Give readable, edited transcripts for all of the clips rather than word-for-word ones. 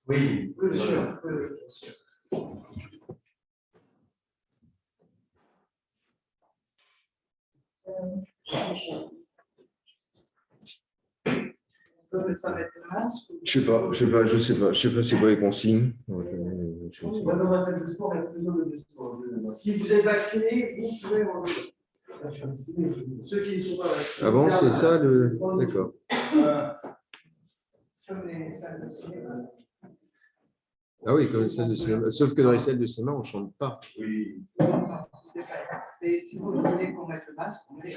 Oui, bien sûr. Oui, bien sûr. Je sais pas c'est quoi les consignes. Si vous êtes vacciné, vous pouvez manger. Ceux qui ne sont pas vaccinés. Ah bon, c'est ça le. D'accord. Ah oui, comme les salles de cinéma. Sauf que dans les salles de cinéma, on ne chante pas. Oui. Et si vous voulez qu'on mette le masque, on met.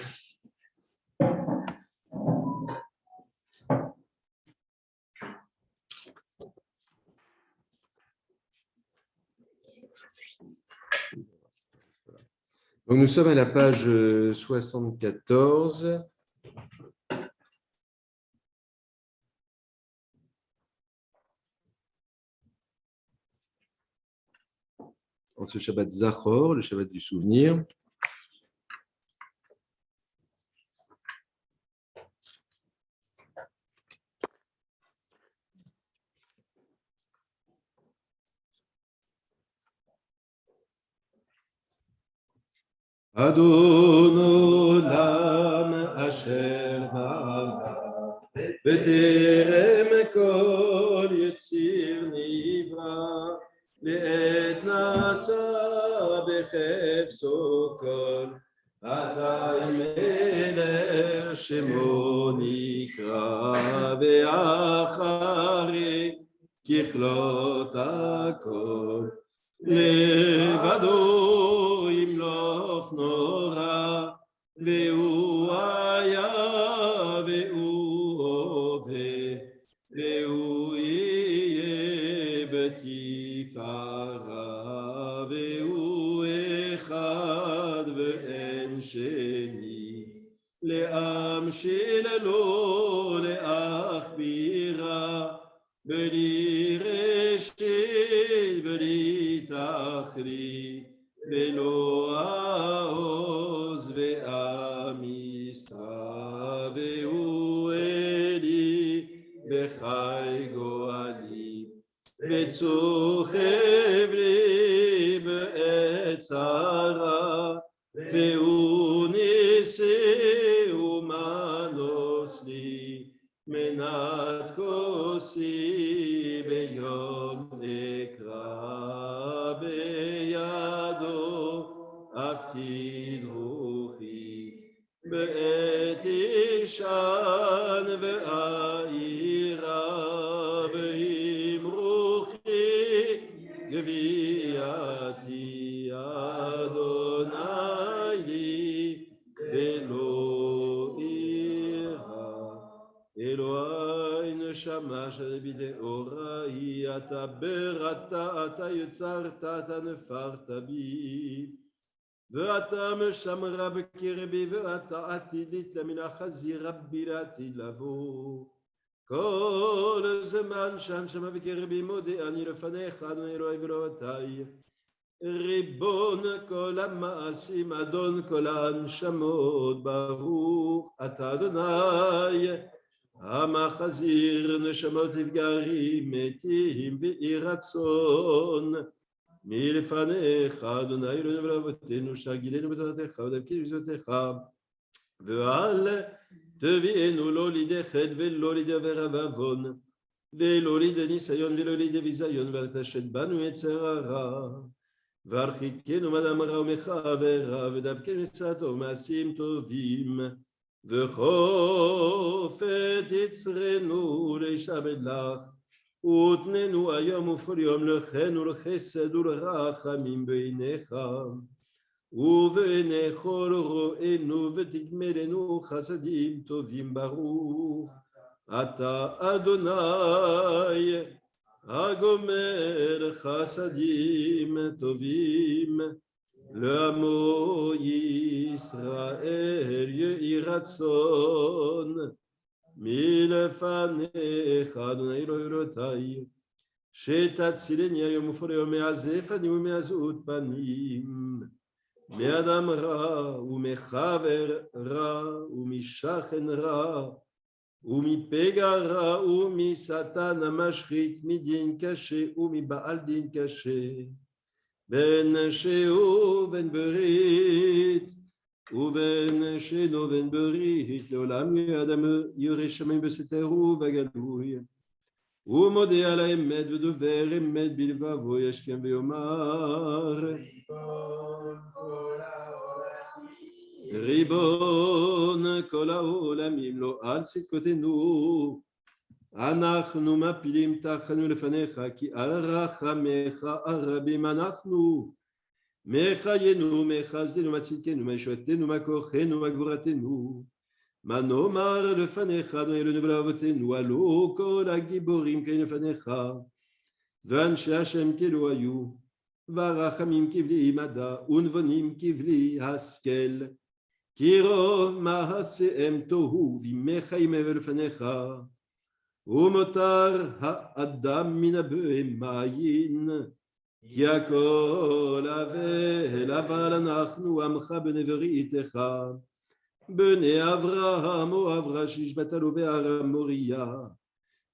Donc nous sommes à la page 74. En ce Shabbat Zachor, le Shabbat du souvenir. Adon Olam Asher Bara B'terem Kol Yetzir Nivra Le'et Nasa B'chefso Kol Azay Melech Shemo Nikra Ve'achare Kichlot HaKol Levado ימלוך נורא, והוא היה והוא הווה, והוא יהיה בתפארה, והוא אחד ואין שני, לעם שללו להכבירה, בלי רשת בלי תכלית, ולא העוז והמסתר, והוא אלי בחי גואלי, וצוחב לי בעת צרה, והוא נשא ומנוס לי, מנת כוסי ביום אקרא בידו אפקיד רוחי בעת ישן ואירה ועם רוחי גבייתי אדוני לי ולא אירה אלוהי נשמה שבדאורי אתה בראת אתה יצרת אתה נפרת בי ואתה משמרה בקרבי ואתה עתידית למן החזיר רבי לעתיד לבוא כל זמן שהנשמה בקרבי מודה אני לפניך אדוני אלוהי ואלוהותי ריבון כל המעשים אדון כל הנשמות ברוך אתה אדוני המחזיר נשמות נפגעים מתים ואי רצון מלפניך אדוני אלוהינו ולאבותינו שגילנו בתורתך ודבקנו במצוותיך ואל תביאנו לא לידי חטא ולא לידי עבירה ועוון ולא לידי ניסיון ולא לידי ביזיון ואל תשת בנו יצר הרע והרחיקנו מאדם רע ומחבר ודבקנו מצוות טוב מעשים טובים וחופת יצרנו להישבע לך ותננו היום וכל יום לכנו לחסד ולרחמים בעיניך ובעיני כל רואינו ותגמלנו חסדים טובים ברוך אתה אדוני הגומר חסדים טובים לעמו ישראל יהי רצון מלפניך אדוני אלוהי אלוהי שתצילני היום וכל יום מעזף אני ומעזות פנים מאדם רע ומחבר רע ומשכן רע ומפגע ומשטן המשחית מדין קשה ומבעל דין קשה בין שהוא ובין ברית ובין שאינו ובין ברית לעולם אדם ירא שמיים בסתרו וגלוי ומודה על האמת ודובר אמת בלבבו ישכם ויאמר ריבון כל העולמים לא על צדקותינו אנחנו מפילים תחתנו לפניך כי על רחמך הרבים אנחנו מחיינו מחסדנו מצדקנו מישועתנו מכוחנו מגבורתנו מה נאמר לפניך אדוני אלוהינו ולאבותינו עלו כל הגיבורים כן לפניך ואנשי השם כאילו היו ורחמים כבלי מדע ונבונים כבלי השכל כי רוב מעשיהם תוהו ומחיים לפניך ומותר האדם מן הבהמה יין כי הכל אבל אבל אנחנו עמך בני בריתך בני אברהם אוהב רשיש בתלו בהר המוריה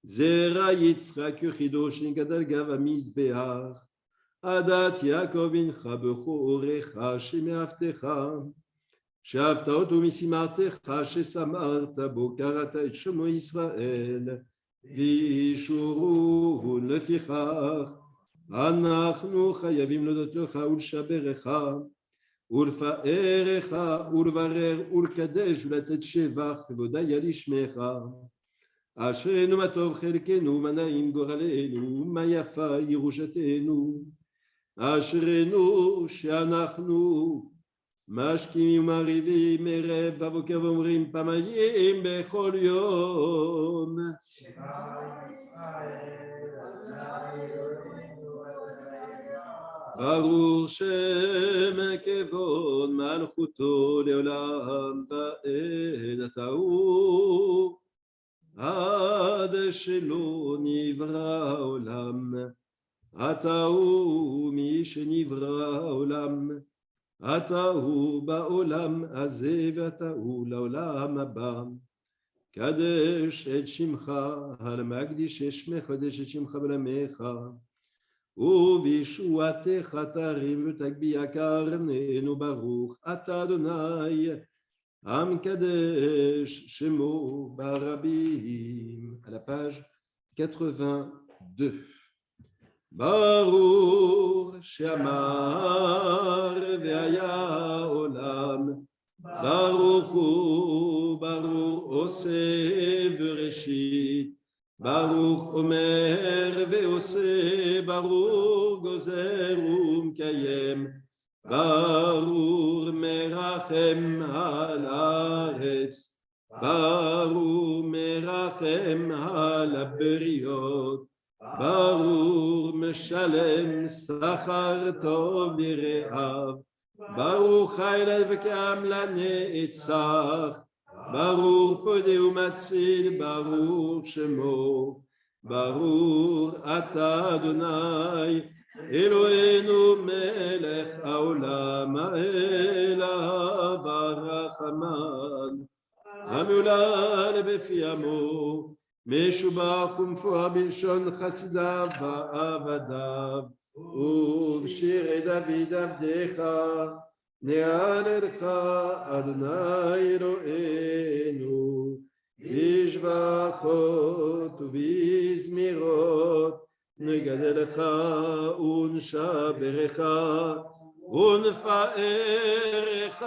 זרע יצחק יחידו שגדל גב המזבח עדת יעקב בנך בכורך שמאהבתך שאהבת אותו משימתך ששמרת בו קראת את שמו ישראל וישורו לפיכך אנחנו חייבים להודות לך ולשברך ולפארך ולברר ולקדש ולתת שבח והודיה לשמך אשרינו מה טוב חלקנו מה נעים גורלנו מה יפה ירושתנו אשרינו שאנחנו משכימים ומריבים ערב בבוקר ואומרים פעמיים בכל יום ברוך שם כבוד מלכותו לעולם ואין אתה הוא עד שלא נברא העולם אתה הוא מי שנברא העולם אתה הוא בעולם הזה ואתה הוא לעולם הבא קדש את שמך המקדיש את שמך קדש את שמך בעולמך ובישועתך תרים ותגביה קרננו ברוך אתה אדוני המקדש שמו ברבים. À la page 82. ברוך שאמר והיה עולם ברוך הוא ברוך עושה בראשית ברוך אומר ועושה ברוך גוזר ומקיים ברוך מרחם על הארץ ברוך מרחם על הבריות ברוך משלם שכר טוב לרעב ברוך חי וקיים לנצח ברוך פודה ומציל ברוך שמו ברוך אתה אדוני אלוהינו מלך העולם האלה והרחמן המהולל בפי עמו משובח ומפואר בלשון חסידיו ועבדיו ובשירי דוד עבדיך נהללך אדוני אלוהינו בשבחות ובזמירות נגדלך ונשברך ונפארך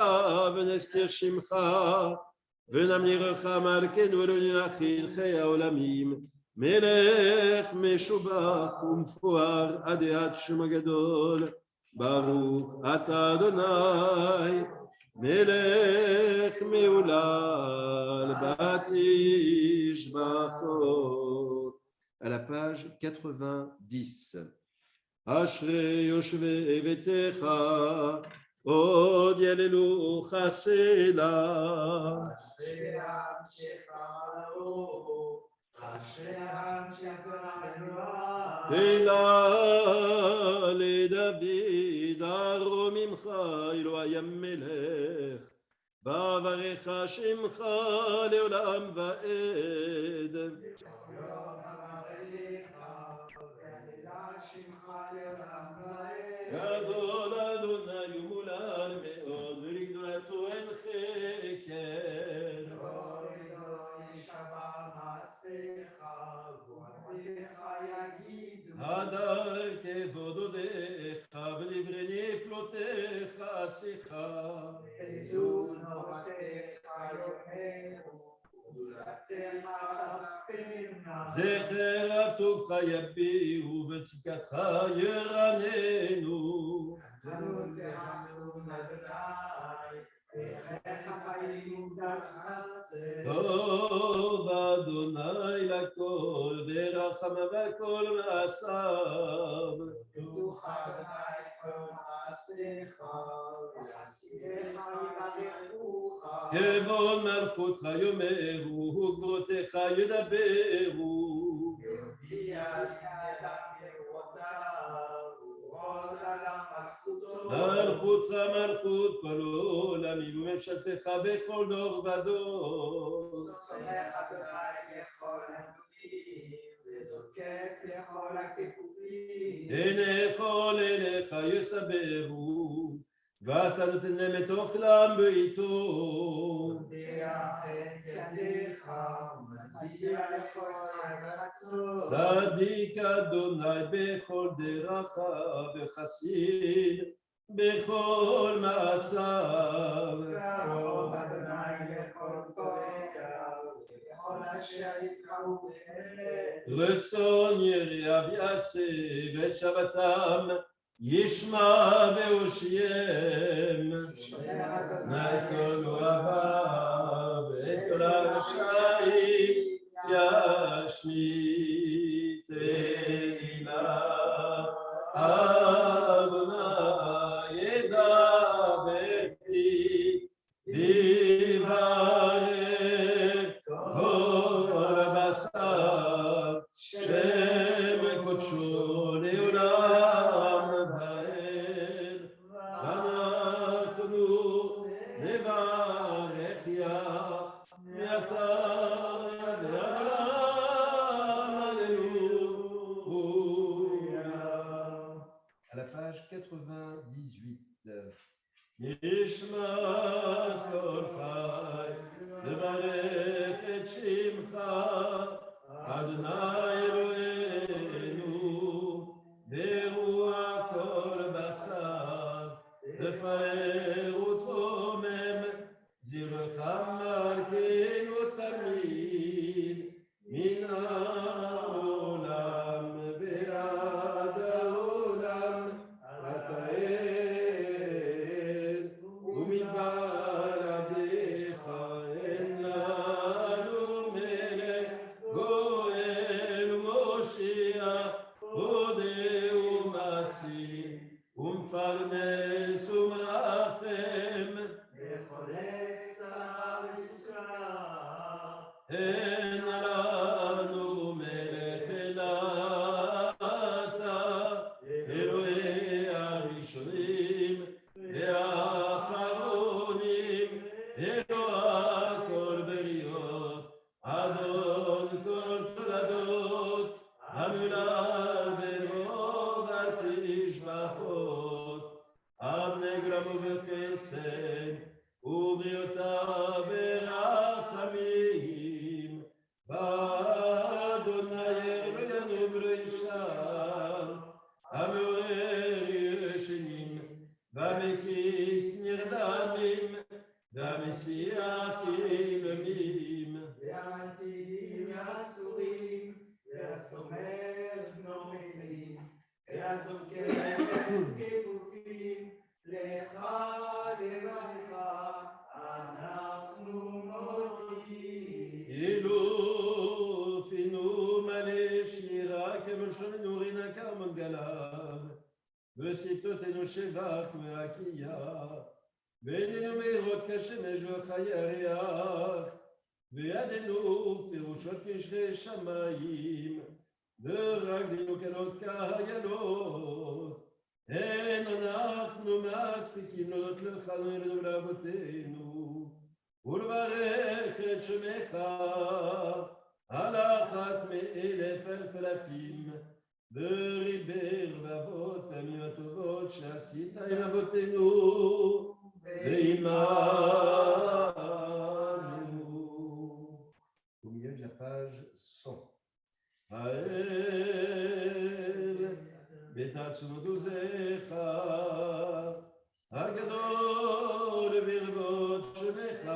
ונזכיר שמך ונמליך מלכנו אלוהינו אחיל חיי העולמים מלך משובח ומפואר עד שמו הגדול ברוך אתה אדוני מלך מהולל בתשבחות. À la page 90. אשרי יושבי ביתך עוד יללוך סלה אשרי המשך עמלו אשרי המשך עמלו תהילה לדוד ארום ממך אלוהי המלך בברך שמך לעולם ועד. גדול אדוני ומולל מאוד, ולגדולתו אין חקר. הדר כבוד הודיך, ולדברי נפלותיך שיחה. זכר הטובך יביעו, וצדקתך ירננו. טוב אדוני לכל, ורחמיו כל מעשיו. כבוד מלכותך יאמרו, וגבורתך ידברו. מלכותך מלכות כל עולמים, וממשלתך בכל דור ודור. הנה כל אליך יסברו, ואתה נותן להם את אוכלם בעיתו. צדיק אדוני בכל דרכיו, וחסיד בכל מעשיו. קרוב אדוני לכל קוראיו, ולכל אשר יקראו בהם. רצון יראיו יעשה, ואת שבתם ישמע והושיעם. נא כל אוהביו, ואת כל הרשעים ישמיט. תהילה אדוני ידבר פי, ויברך כל בשר, שם קודשו לעולם ועד. ואנחנו נברך יה מעתה ועד עולם. הללויה. À la page 98. נשמת כל חי, לברך את שמך, אדוני אלוהינו, ברוח כל בשר, לפאר ותרומם, זרעך מלכנו תמיד, מן העולם ועד העולם. אתה אל, ומבלעדיך אין לנו מלך, גואל ומושיע, מודה ומציל, ומפרנס ומרחם. אין לנו מלך אלא אתה, אלוהי הראשונים והאחרונים, אלוה כל בריות, אדון כל תולדות, המולל ברוב התשבחות, אבני גרם ובחסד, ובריאותה ברחמים. באדוני אלוהינו בראשם, המעורר ישנים, והמקיץ נרדמים, והמסיח אילמים. והמצילים והסורים, והסומך נופלים, והזוקף כפופים, לך לברך אנחנו מודים. אילו פינו מלא שמירה, כמו שנורינה כמנגליו, ושפתותינו שבח מהקייה, ועינינו מאירות כשמש וחיי הירח, וידינו פירושות כשרי שמיים, ורגלינו כלות כהיילות. אין אנחנו מספיקים להודות לך אלוהינו ולאבותינו ולברך את שמך על אחת מאלף אלף אלפים וריבי רבבות פעמים הטובות שעשית עם אבותינו ועמנו. Au milieu de la page 100. האל בתעצומות עוזך הגדול ברבות שמך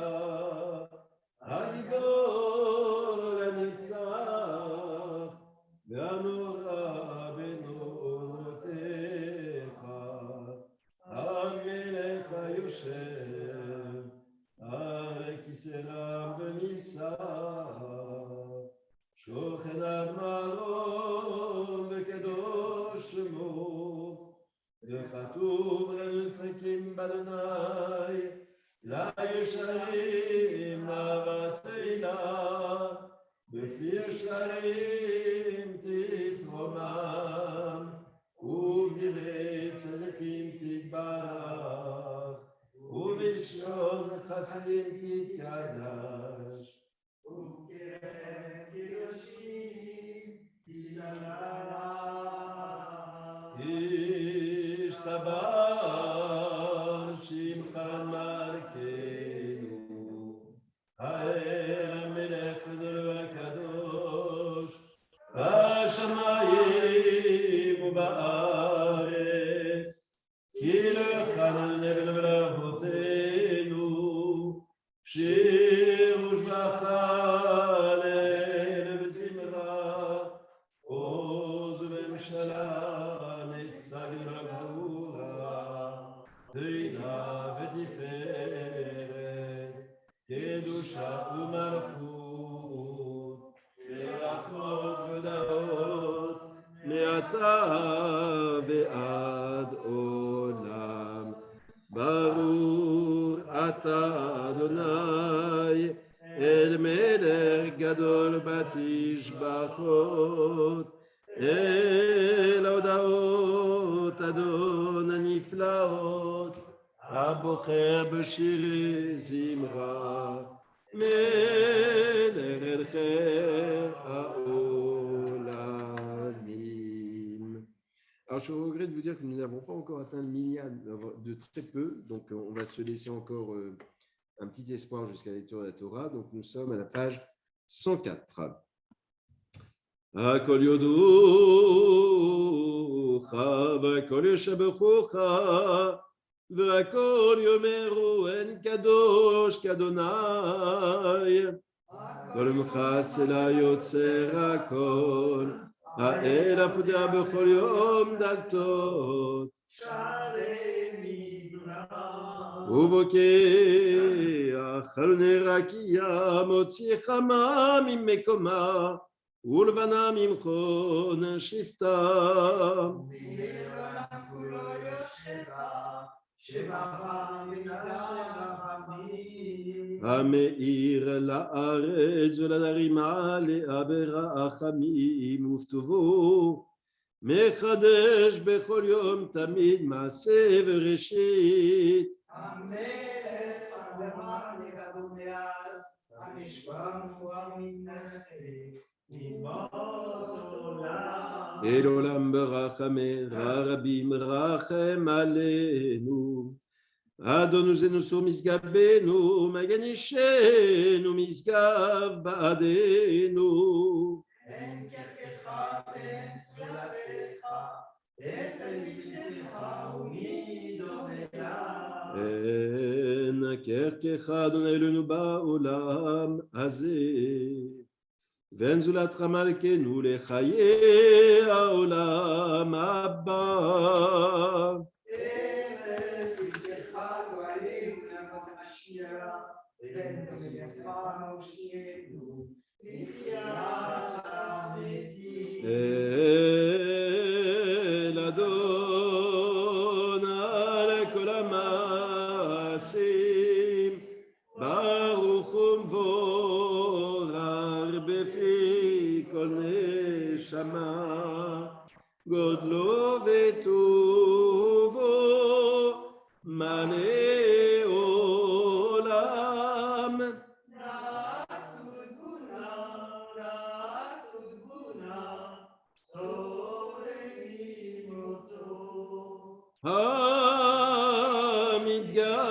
הגיבור הנצח והנורא בנורותיך המלך היושב על כיסא רם ונישא שוכן עד מרום וקדוש שמו וכתוב לנצחים באדוני לישרים אהבת תהילה בפי ישרים תתרומם ובדברי צדיקים תתברך ובלשון חסדים תתקדש השתבח שמך מלכנו האל המלך והקדוש בשמיים ובארץ כי לך נלך לאבותינו שיר ושבחה להלל וזמרה עוז וממשלה נצג וגבורה תהילה ותפארת קדושה ומלכות ורחמות ודעות מעתה ועד עולם ברור אתה אדוני אל מלך גדול בתשבחות אל ההודעות אדון הנפלאות הבוחר בשירי זמרה מלך אלכי העולמים. Alors je regrette de vous dire que nous n'avons pas encore atteint le milliard de très peu, donc on va se laisser encore un petit espoir jusqu'à la lecture de la Torah. Donc nous sommes à la page 104. Hakol yoducha v'akol yeshabechucha v'akol yomeru en kadosh kadonai kol mchas ela yotzer hakol האל הפודה בכל יום דלתות ובוקע חלוני רקיע מוציא חמה ממקומה ולבנה ממכון שפתה המאיר לארץ ולהרימה עליה ברחמים ובטובו מחדש בכל יום תמיד מעשה וראשית המלך הדבר נכדו מאז המשפע מפואר מתנשא נגמור עולם אל עולם ברחמך רבים רחם עלינו אדוננו סור משגבנו מגן אישנו משגב בעדנו אין כרכך ואין סגולתך אפס בלתך ומי דומיה אין כרכך אדוני אלוהינו בעולם הזה ואין זולתך מלכנו לחיי העולם הבא אל אדון על כל המעשים ברוך ומבורר בפי כל נשמה גודלו וטוב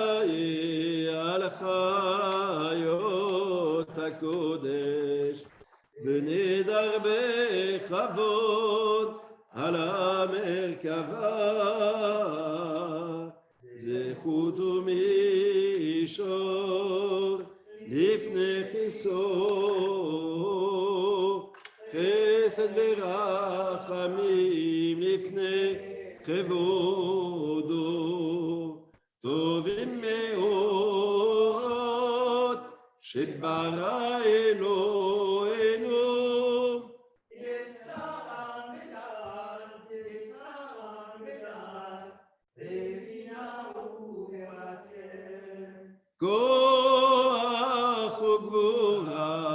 חיי על חיות הקודש, ונדר בכבוד על המרכבה, זכות ומישור לפני כיסו, חסד ורחמים לפני כבודו, טובים מאורות שברא אלוהינו, כוח וגבורה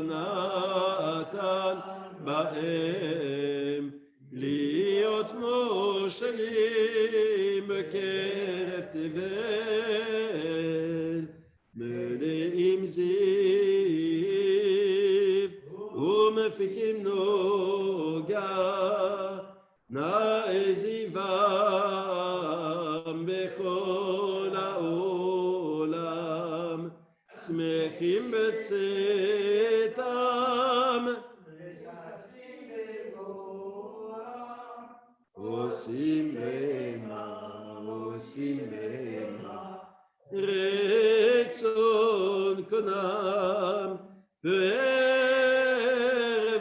נתן בהם, להיות מושלים בקרב תבל, מלאים זיו ומפיקים נוגה, נאה זיום בכל העולם, שמחים בצאתם, עושים בהמה, רצון קונם, פאר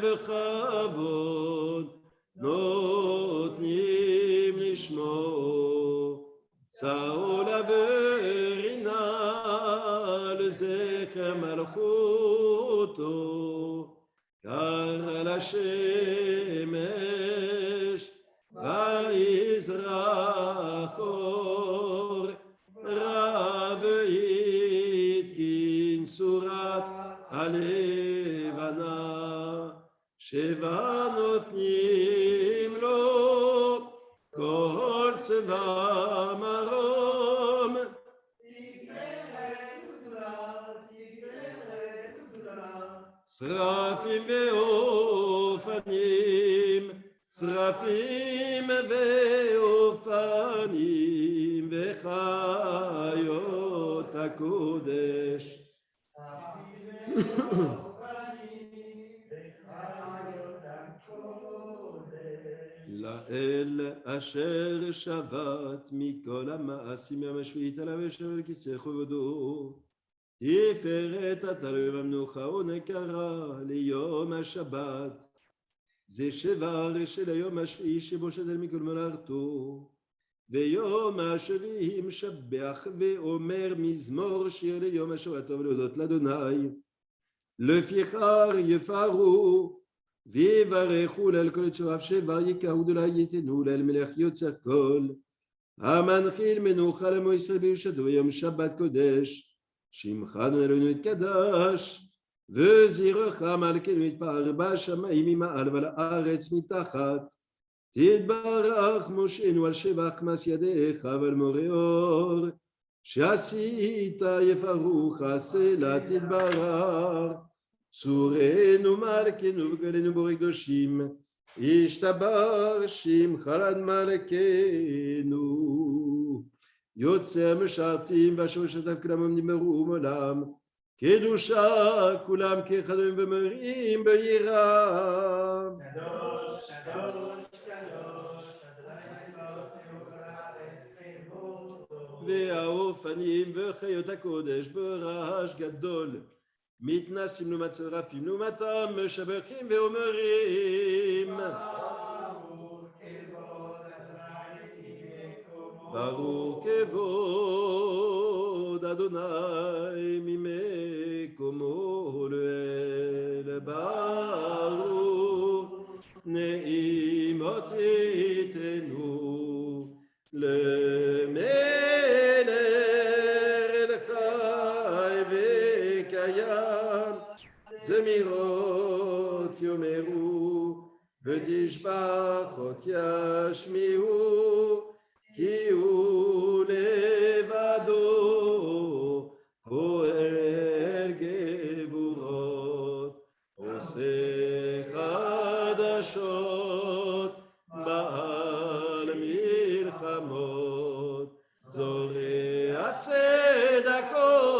וכבוד, נותנים לשמו, צאולה ורינה לזכר מלכותו, קר על השמש ויזרח אור, רב יתקין צורת הלבנה, שבע נותנים לו כל צבא מרום, שרפים ואופנים, שרפים ואופנים וחיות הקודש, לאל אשר שבת מכל המעשים יום השביעית עליו יושב על כיסא כבודו, תפארת אתה לו במנוחה ונקרה ליום השבת, זה שבר של היום השביעי שבו שדל מכל מלאכתו, ויום השביעי משבח ואומר מזמור שיר ליום השבת טוב להודות לאדוני, לפיכך יפארו ויברכו לאל כל תשוריו, שבר יקראו אדוני יתנו לאל מלך יוצר כל, המנחיל מנוחה לעמו ישראל ביושתו ביום שבת קודש, שמך אדוני אלוהינו יתקדש, וזרעך מלכנו יתפאר בשמיים ממעל ועל הארץ מתחת, תתברך מושענו על שבח מעש ידיך ועל מורה אור, שעשית יפארו חסלה תתברך, צורנו מלכנו וגואלנו בורא קדושים, ישתבח שמך לעד מלכנו, יוצא משרתים ואשר שתף כולם עומדים ברום עולם, קדושה כולם כחדרים ומרים ביראה. קדוש, קדוש, קדוש, אדוני צבאות הארץ כבודו. והאופנים וחיות הקודש ברעש גדול, מתנסים לעומת צרפים לעומתם, משבחים ואומרים ברוך כבוד אדוני ממקומו לאל, ברוך נעימות יתנו למלך אל חי וקיים, זמירות יאמרו ותשבחות ישמיעו, כי הוא לבדו פועל גבורות, עושה חדשות בעל מלחמות, זורע צדקות,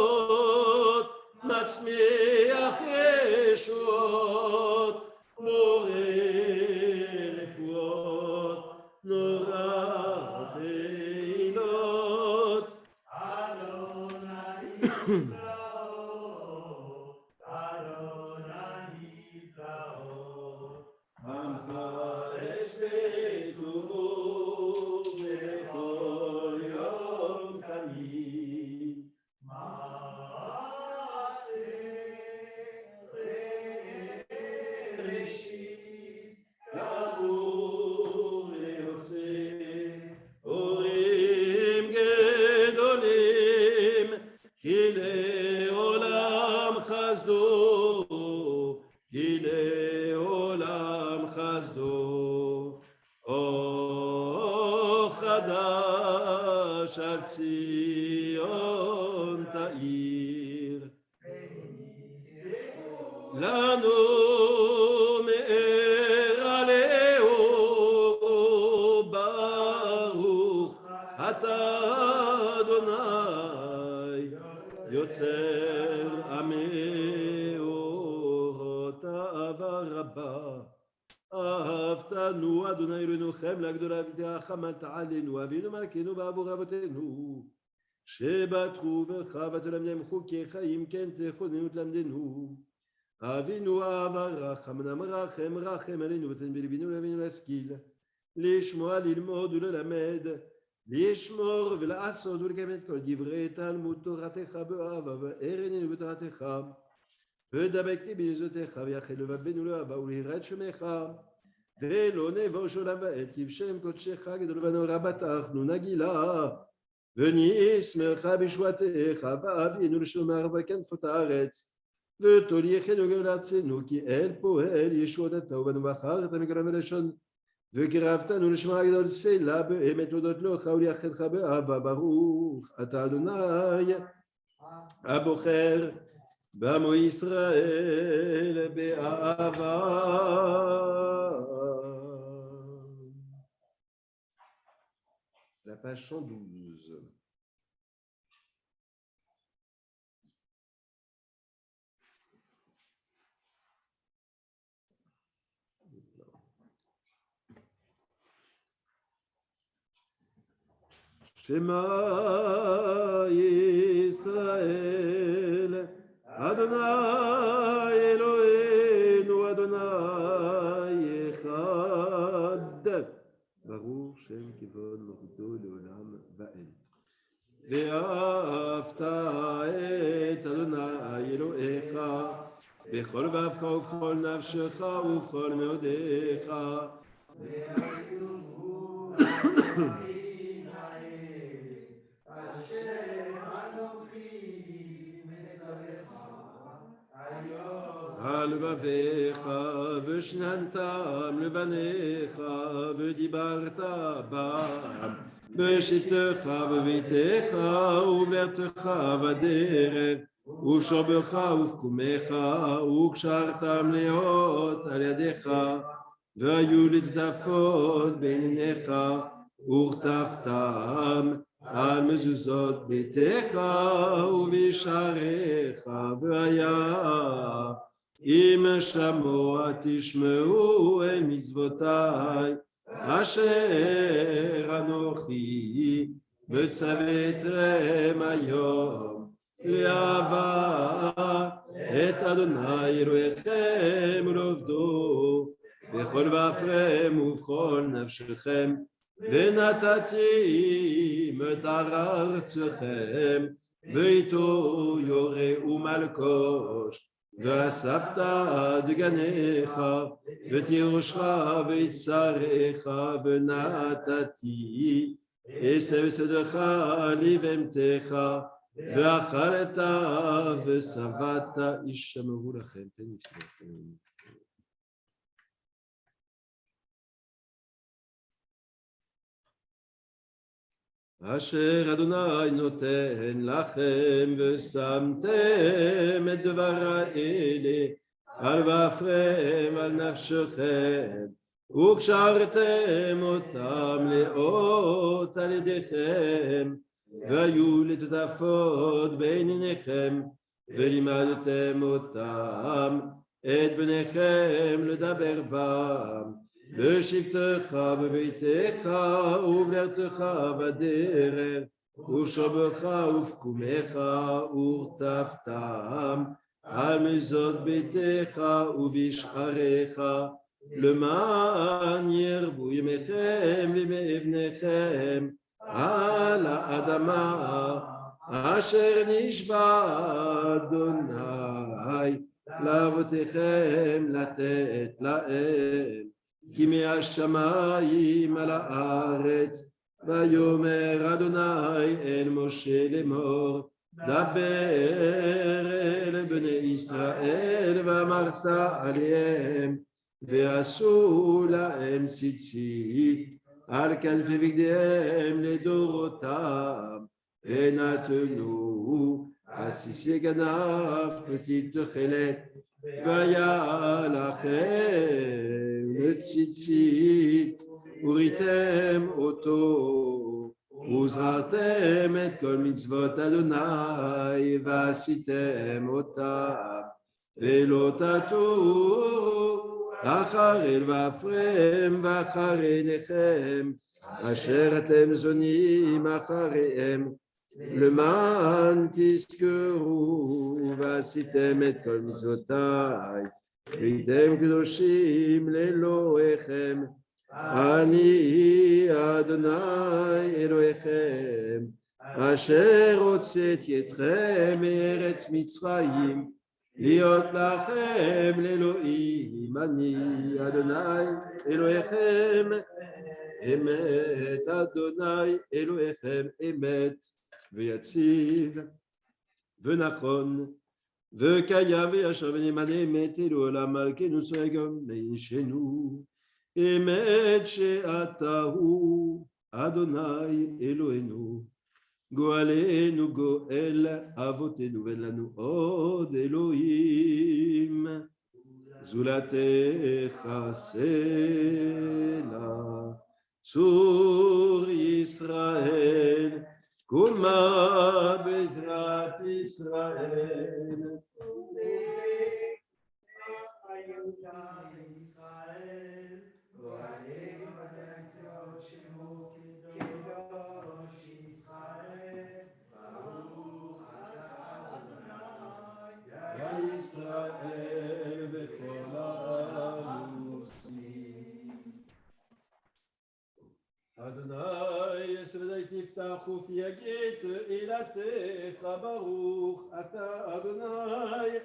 מצמיח ישועות, בורא רפואות, נורא תהילות. Adonai Niflaot, Adonai Niflaot. המפרש בטובו בכל יום תמיד. ראשית קבור ליוסף, הורים גדולים, כי לעולם חסדו, כי לעולם חסדו. אור חדש על ציון תאיר. לנו מאר עליהו ברוך אתה אדוני יוצר עמי אורות אהבה רבה. אהבתנו אדוני אלוהינו חמלה גדולה ותרחמת עלינו אבינו מלכנו בעבור אבותינו שבטחו בך ותלמדם חוקי חיים כן תכוננו תלמדנו. אבינו אהבה רחם רחם רחם עלינו ותן בלבנו להבינו להשכיל לשמוע ללמוד וללמד לשמור ולעשות ולקיים את כל דברי תלמוד תורתך באהבה וערננו בתורתך ודבקתי בנזותיך ויחל לבבנו לאהבה וליראת שמך ולא נבוש עולם ועד כי בשם קודשך גדול ונורא בטחנו נגילה ונשמח בשבועתך ואבינו לשומר בכנפות הארץ ותוליכנו גם לארצנו כי אל פועל ישועות אתה ובנו בחרת מקרב ולשון וקרבתנו לשמע הגדול סלע באמת להודות לך וליחדך באהבה ברוך אתה אדוני הבוחר בעמו ישראל באהבה. La page 112. Shema Yisrael Adonai Eloheinu Adonai Echad Baruch Shem Kivod Malchuto Leolam Va'ed Ve'ahavta et Adonai Elohecha Bechol vavcha uvchol nafshecha uvchol meodecha לבביך ושננתם לבניך ודיברת בם בשבתך בביתך ובלעתך בדרך ובשומרך ובקומך וקשרתם להיות על ידיך והיו לטפות בין עיניך וכתבתם על מזוזות ביתך ובשעריך והיה אם שמוע תשמעו אל מצוותיי אשר אנוכי מצוויתכם היום לאהבה את אדוני אלוהיכם ולעובדו בכל ואפכם ובכל נפשכם ונתתי את ארצכם ואיתו יורה ומלקוש ואספת דגניך ותירושך ויצריך ונתתי עשב ושדך לבהמתך ואכלת ושבעת ישמעו לכם פן יפתחכם. אשר אדוני נותן לכם ושמתם את דבר האלה על ואפכם על נפשכם וקשרתם אותם לאות על ידיכם והיו לטוטפות בין עיניכם, ולימדתם אותם, את בניכם לדבר בם, בשבתך בביתך ובלרתך בדרך, ושומרך ופקומך ורטפתם, על מזוד ביתך ובשעריך, למען ירבו ימיכם וימי בניכם על האדמה אשר נשבע אדוני לאבותיכם לתת להם, כי מהשמיים על הארץ. ויאמר אדוני אל משה לאמור, דבר אל בני ישראל ואמרת עליהם, ועשו להם ציצית על כנפי בגדיהם לדורותם, ונתנו עסיסי כנף פתית תכלת, והיה לכם לציצית וריתם אותו, וזרעתם את כל מצוות אדוני ועשיתם אותם, ולא תטורו אחר אל ואפרם ואחר עיניכם אשר אתם זונים אחריהם, למען תזכרו ועשיתם את כל מצוותיי, והייתם קדושים לאלוהיכם, אני אדוני אלוהיכם, אשר הוצאתי אתכם מארץ מצרים, להיות לכם לאלוהים, אני אדוני אלוהיכם, אמת אדוני אלוהיכם, אמת ויציב ונכון וקיים וישר ונאמן, אמת לעולם מלכנו סוגם לאישנו, אמת שאתה הוא אדוני אלוהינו, גואלנו גואל אבותינו, ואין לנו עוד אלוהים זולתך סלע. צור ישראל קומה בעזרת ישראל, ישראל וכל הנוסעים. אדוני יסודי תפתח ופי יגיד תהילתך, ברוך אתה אדוני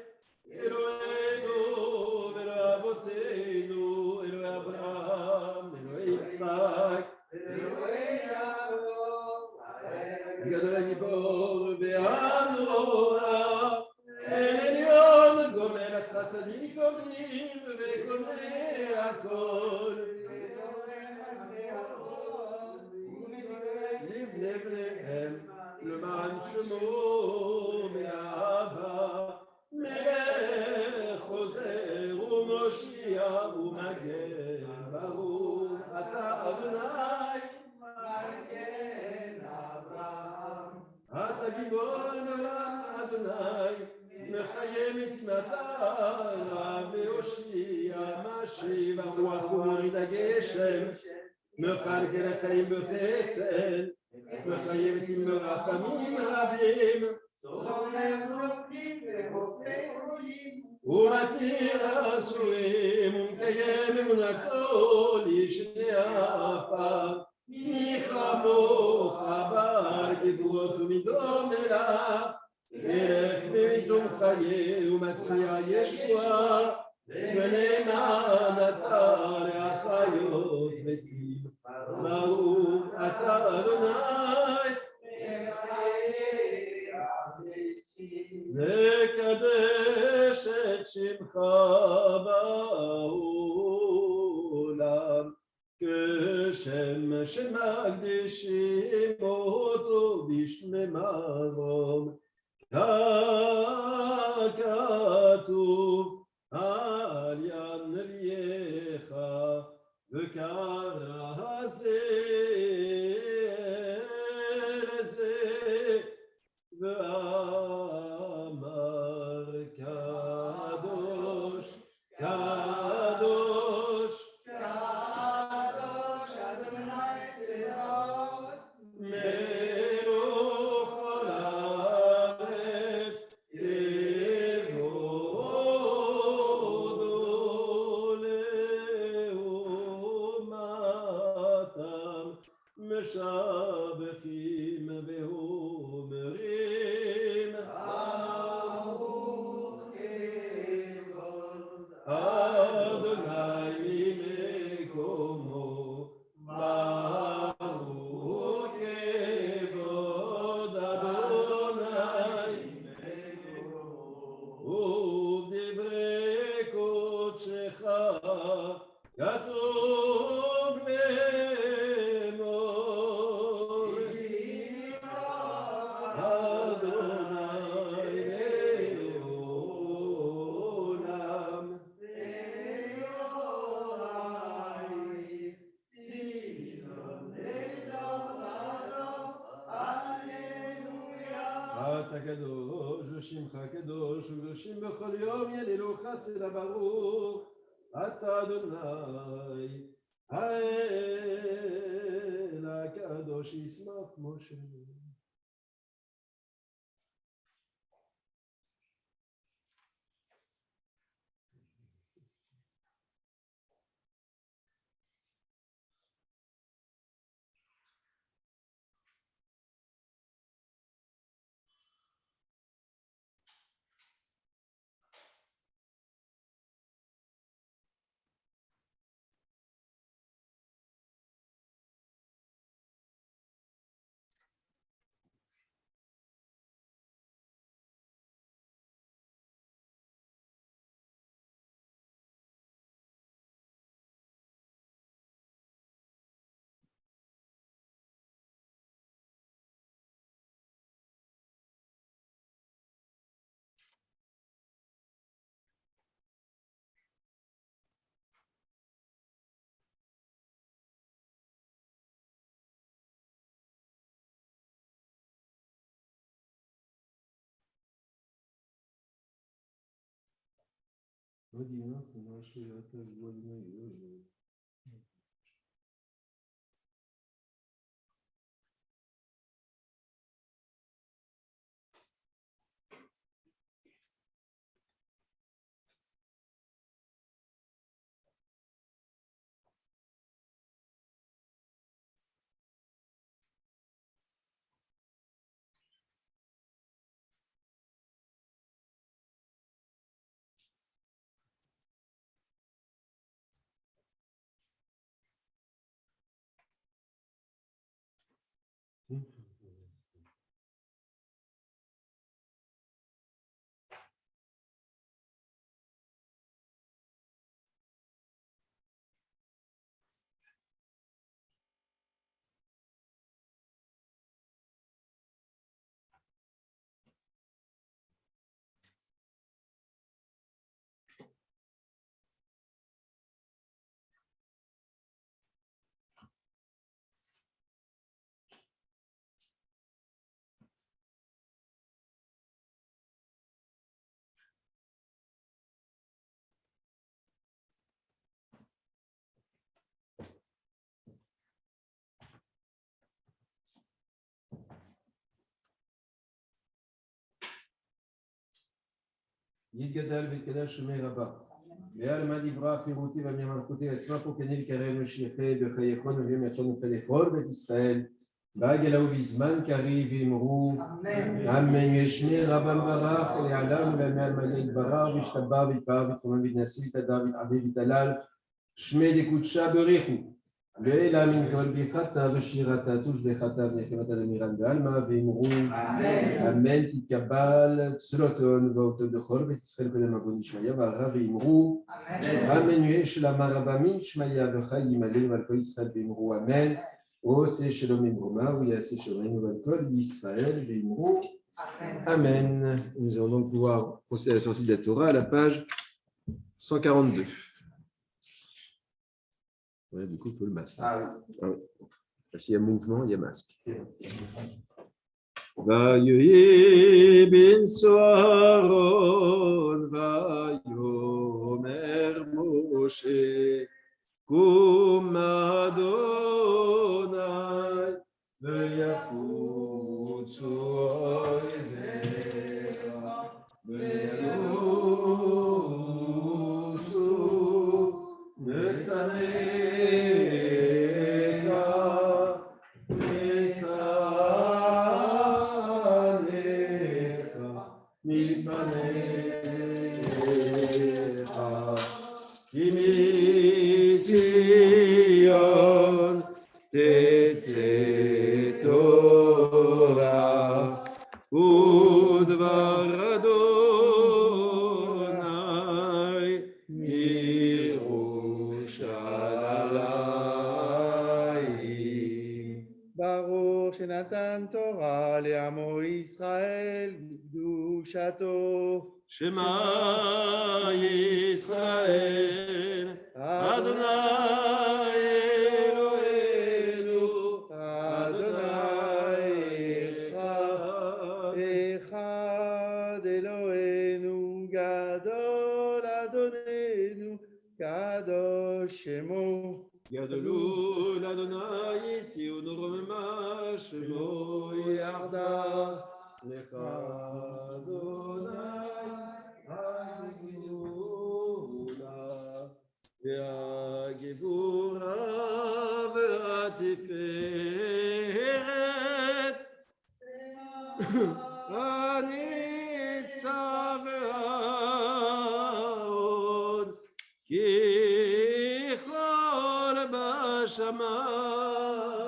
אלוהינו ואלוהי אבותינו, אלוהי אברהם, אלוהי יצחק, אלוהי יעקב, גדול הגיבור והנורא, אל עליון גומל החסדים גומלים וקונה הכל, לבני בניהם למען שמו מאהבה, מלך חוזר ומושיע ומגן, ברוך אתה אדוני מגן אברהם, אתה גיבור לעולם אדוני, מחיים את מטרה והושיע, משיב הרוח ומוריד הגשם, מקלקל החיים בחסד, מחייבת עם רחמים רבים, סומך נופלים ורופא עולים, ומתיר אסורים ומקיים אמונתו לשני עפר, מי כמוך בעל גבורות ומידות מלך, מלך בביתו חיי ומצביע ישועה, ונאמן אתה לאחיות מתים, ברוך אתה אדוני מחיי המתים, נקדש את שמך בעולם, כשם שמקדישים אותו בשמי מרום, ככתוב על יד נביאך וקרא זה לזה amar kadosh, kadosh, Kadosh Adonai Tzevaot, melech haaretz, kevodo leomatam, משבחים ואומרים Baruch Kevod אדוני ממקומו ברוך כבוד אדוני ובדברי קודשך כתוב לאמור אדוני לעולם אתה קדוש ושמך קדוש וקדושים בכל יום ינילוך חסד ברוך אתה אדוני האל הקדוש ישמח משה. יתגדל ויתקדש שמי רבה. ועלמא דברה חירותי ועמי מלכותי אשמח וכנל קרב משיחי בחייכון וביום יכון ובכל בית ישראל בעגלה ובזמן קריב ואמרו אמן ישמי רבם ברך לעלם ולעלמי מלא יתברך וישתבח ויתפאר ויתרומם ויתנשא ויתהדר ויתעלה ויתהלל שמי דקודשה בריחו ואלה מן כל ברכתה ושירתה תושבחתה ונקמתה דמירן בעלמא ואמרו אמן תתקבל צלותון ואותו בכל בית ישראל קודם עוון ישמעיה והרב ואמרו אמן יהיה שלמה רבה מן ישמעיה וחי ימלאנו על כל ישראל ואמרו אמן ועושה שלום ממרומה ויעשה שלומנו על כל ישראל ואמרו amen. Nous allons donc pouvoir procéder à la sortie de la Torah à la page 142. Ouais, du coup, il faut le masque. Ah oui. S'il y a mouvement, il y a masque. ויהי בנשוא אהרון ויאמר משה קום אדוני ויפוצו אויביך וינוסו משנאיך משנאיך מפניך כי מציון תצא תורה ודבר אדוני מירושלים. ברוך שנתן תורה לעמו ישראל בקדושתו. שמע ישראל, אדוני אלוהינו, אדוני אחד אלוהינו גדול אדוננו קדוש שמו. גדלו לאדוני תהיו נורממה שמו ירדה לך אדוני הגבורה והגבורה והתפארת הניצב וההוד ככל בשמיים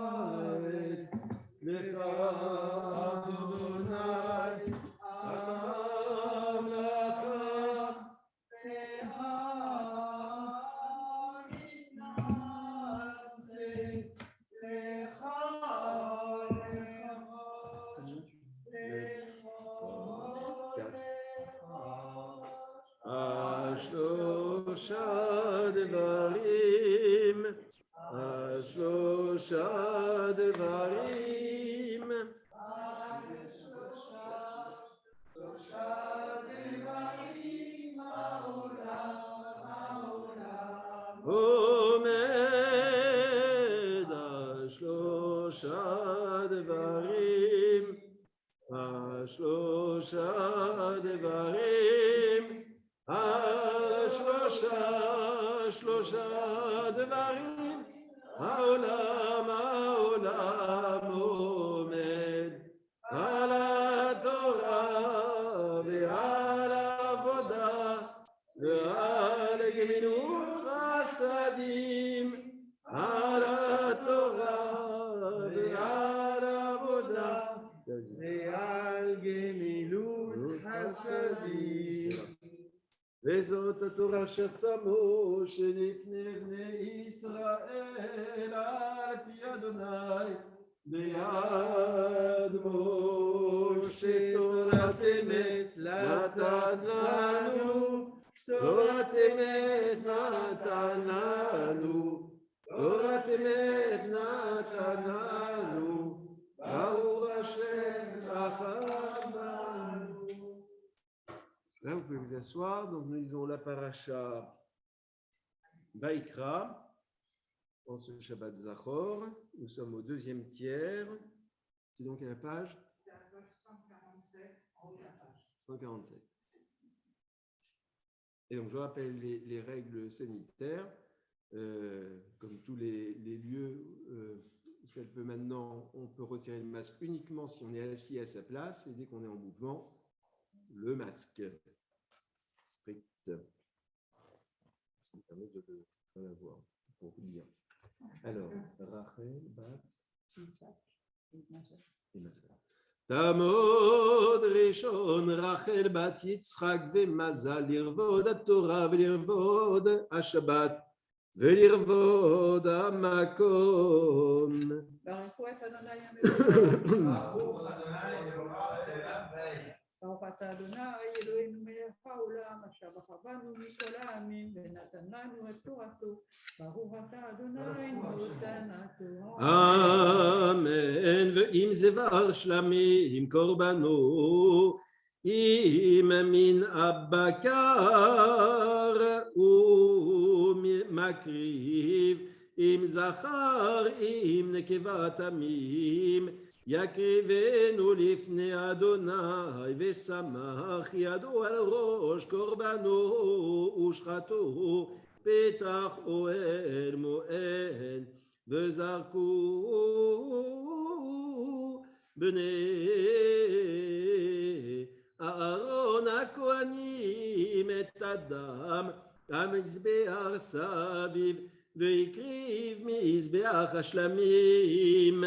ובארץ לך אדוני המלכה השלושה דברים, השלושה דברים, עומד השלושה דברים, השלושה דברים, שלושה דברים, העולם עומד על התורה ועל עבודה ועל גמילות חסדים, על התורה ועל עבודה ועל גמילות חסדים. וזאת התורה ששמו שלפני בני ישראל על פי אדוני ביד משה תורת אמת נתן לנו, תורת אמת נתן לנו, תורת אמת נתן לנו, ברוך השם רחמנו. Là, vous pouvez vous asseoir. Donc, nous lisons la paracha Vaïkra en ce Shabbat Zachor. Nous sommes au deuxième tiers. C'est donc à la page 147. Et donc, je rappelle les règles sanitaires. Comme tous les lieux, celle peut maintenant, on peut retirer le masque uniquement si on est assis à sa place et dès qu'on est en mouvement, le masque strict. Ça me permet de l'avoir pour vous dire. Alors, Rachel, Bat et Massa. Tamod Rishon Rachel Bat Yitzchak Vemazal Lirvod HaTorah Velirvod HaShabbat Velirvod HaMakom. ברוך אתה אדוני אלוהינו מלך העולם אשר בחרנו מכל העמים ונתן לנו את תורתו ברוך אתה אדוני נותן התורה. אמן. ואם זבח שלמים קורבנו אם מן הבקר ומקריב אם זכר אם נקבה תמים יקריבנו לפני אדוני ושמח ידו על ראש קורבנו ושחטו פתח אוהל מועד וזרקו בני אהרון הכהנים את הדם המזבח סביב והקריב מזבח השלמים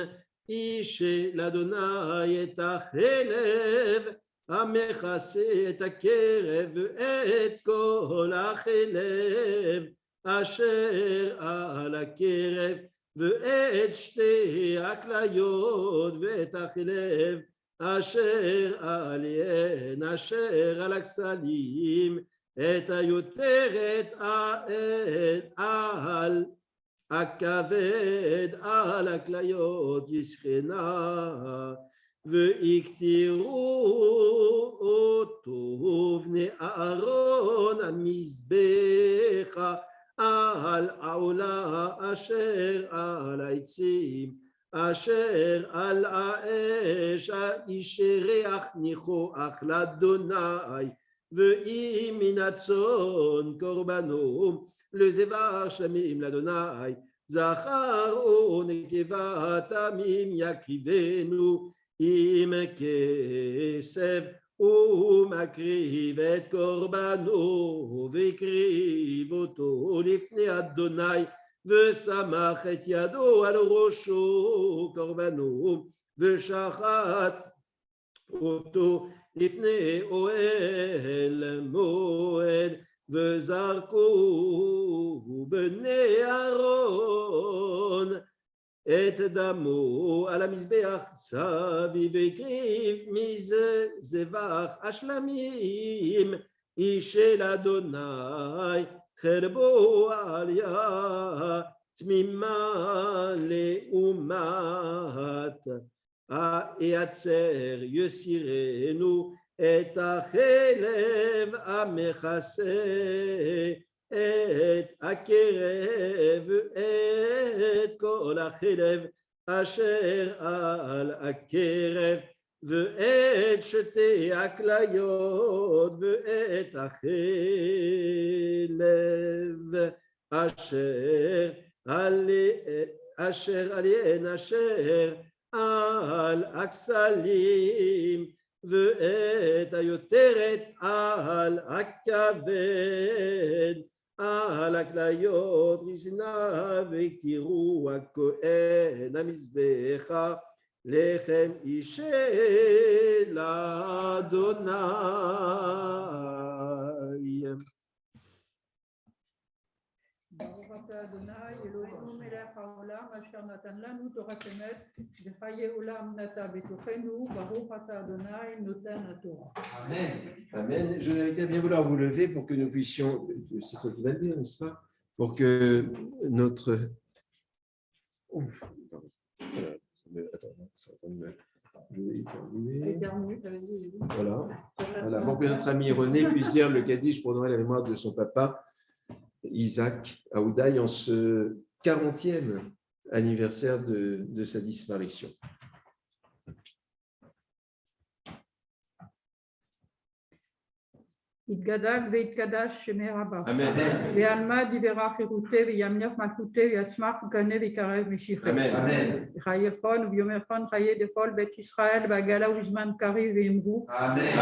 איש אל אדוני את החלב המכסה את הקרב ואת כל החלב אשר על הקרב ואת שתי הכליות ואת החלב אשר עליהן אשר על הכסלים את היותרת על הכבד על הכליות יסחנה ויקטרו אותו בני אהרון המזבח על העולה אשר על העצים אשר על האש האיש ריח ניחוח לאדוני ואם מן הצאן קורבנו לזבח שלמים לאדוני זכר או נקבה תמים יקריבנו עם כסף ומקריב את קורבנו והקריב אותו לפני אדוני ושמח את ידו על ראשו קורבנו ושחט אותו לפני אוהל מועד וזרקו בני אהרון את דמו על המזבח סביב והקריב מזבח השלמים איש אל אדוני חרבו עליה תמימה לעומת היצר יסירנו את החלב המכסה את הקרב ואת כל החלב אשר על הקרב ואת שתי הכליות ואת החלב אשר עליהן אשר על הכסלים ואת היותרת על הכבד על הכליות יזנה ויקטרו הכהן המזבח לחם איש אל אדוני. ברוך אתה אדוני אלוהינו מלך העולם אשר נתן לנו תורת אמת וחיי עולם נטע בתוכנו ברוך אתה אדוני נותן התורה. Amen. Amen. Je vous invite à bien vouloir vous lever pour que nous puissions, c'est toi qui vas le dire, n'est-ce pas? Pour que notre... Oh, voilà. Je vais éternuer. Voilà. Voilà. Pour que notre ami René puisse dire le Kaddish pour honorer la mémoire de son papa, Isaac Aoudaï, en ce 40e anniversaire de sa disparition. יתגדל ויתקדש שמי רבה. Amen. ועלמא דיברה חירותי וימלך מלכותי ויצמח וגנה ויקרב משיחי. Amen. וחייכון וביומכון חיי דכל בית ישראל בעגלה ובזמן קריב ואמרו. Amen.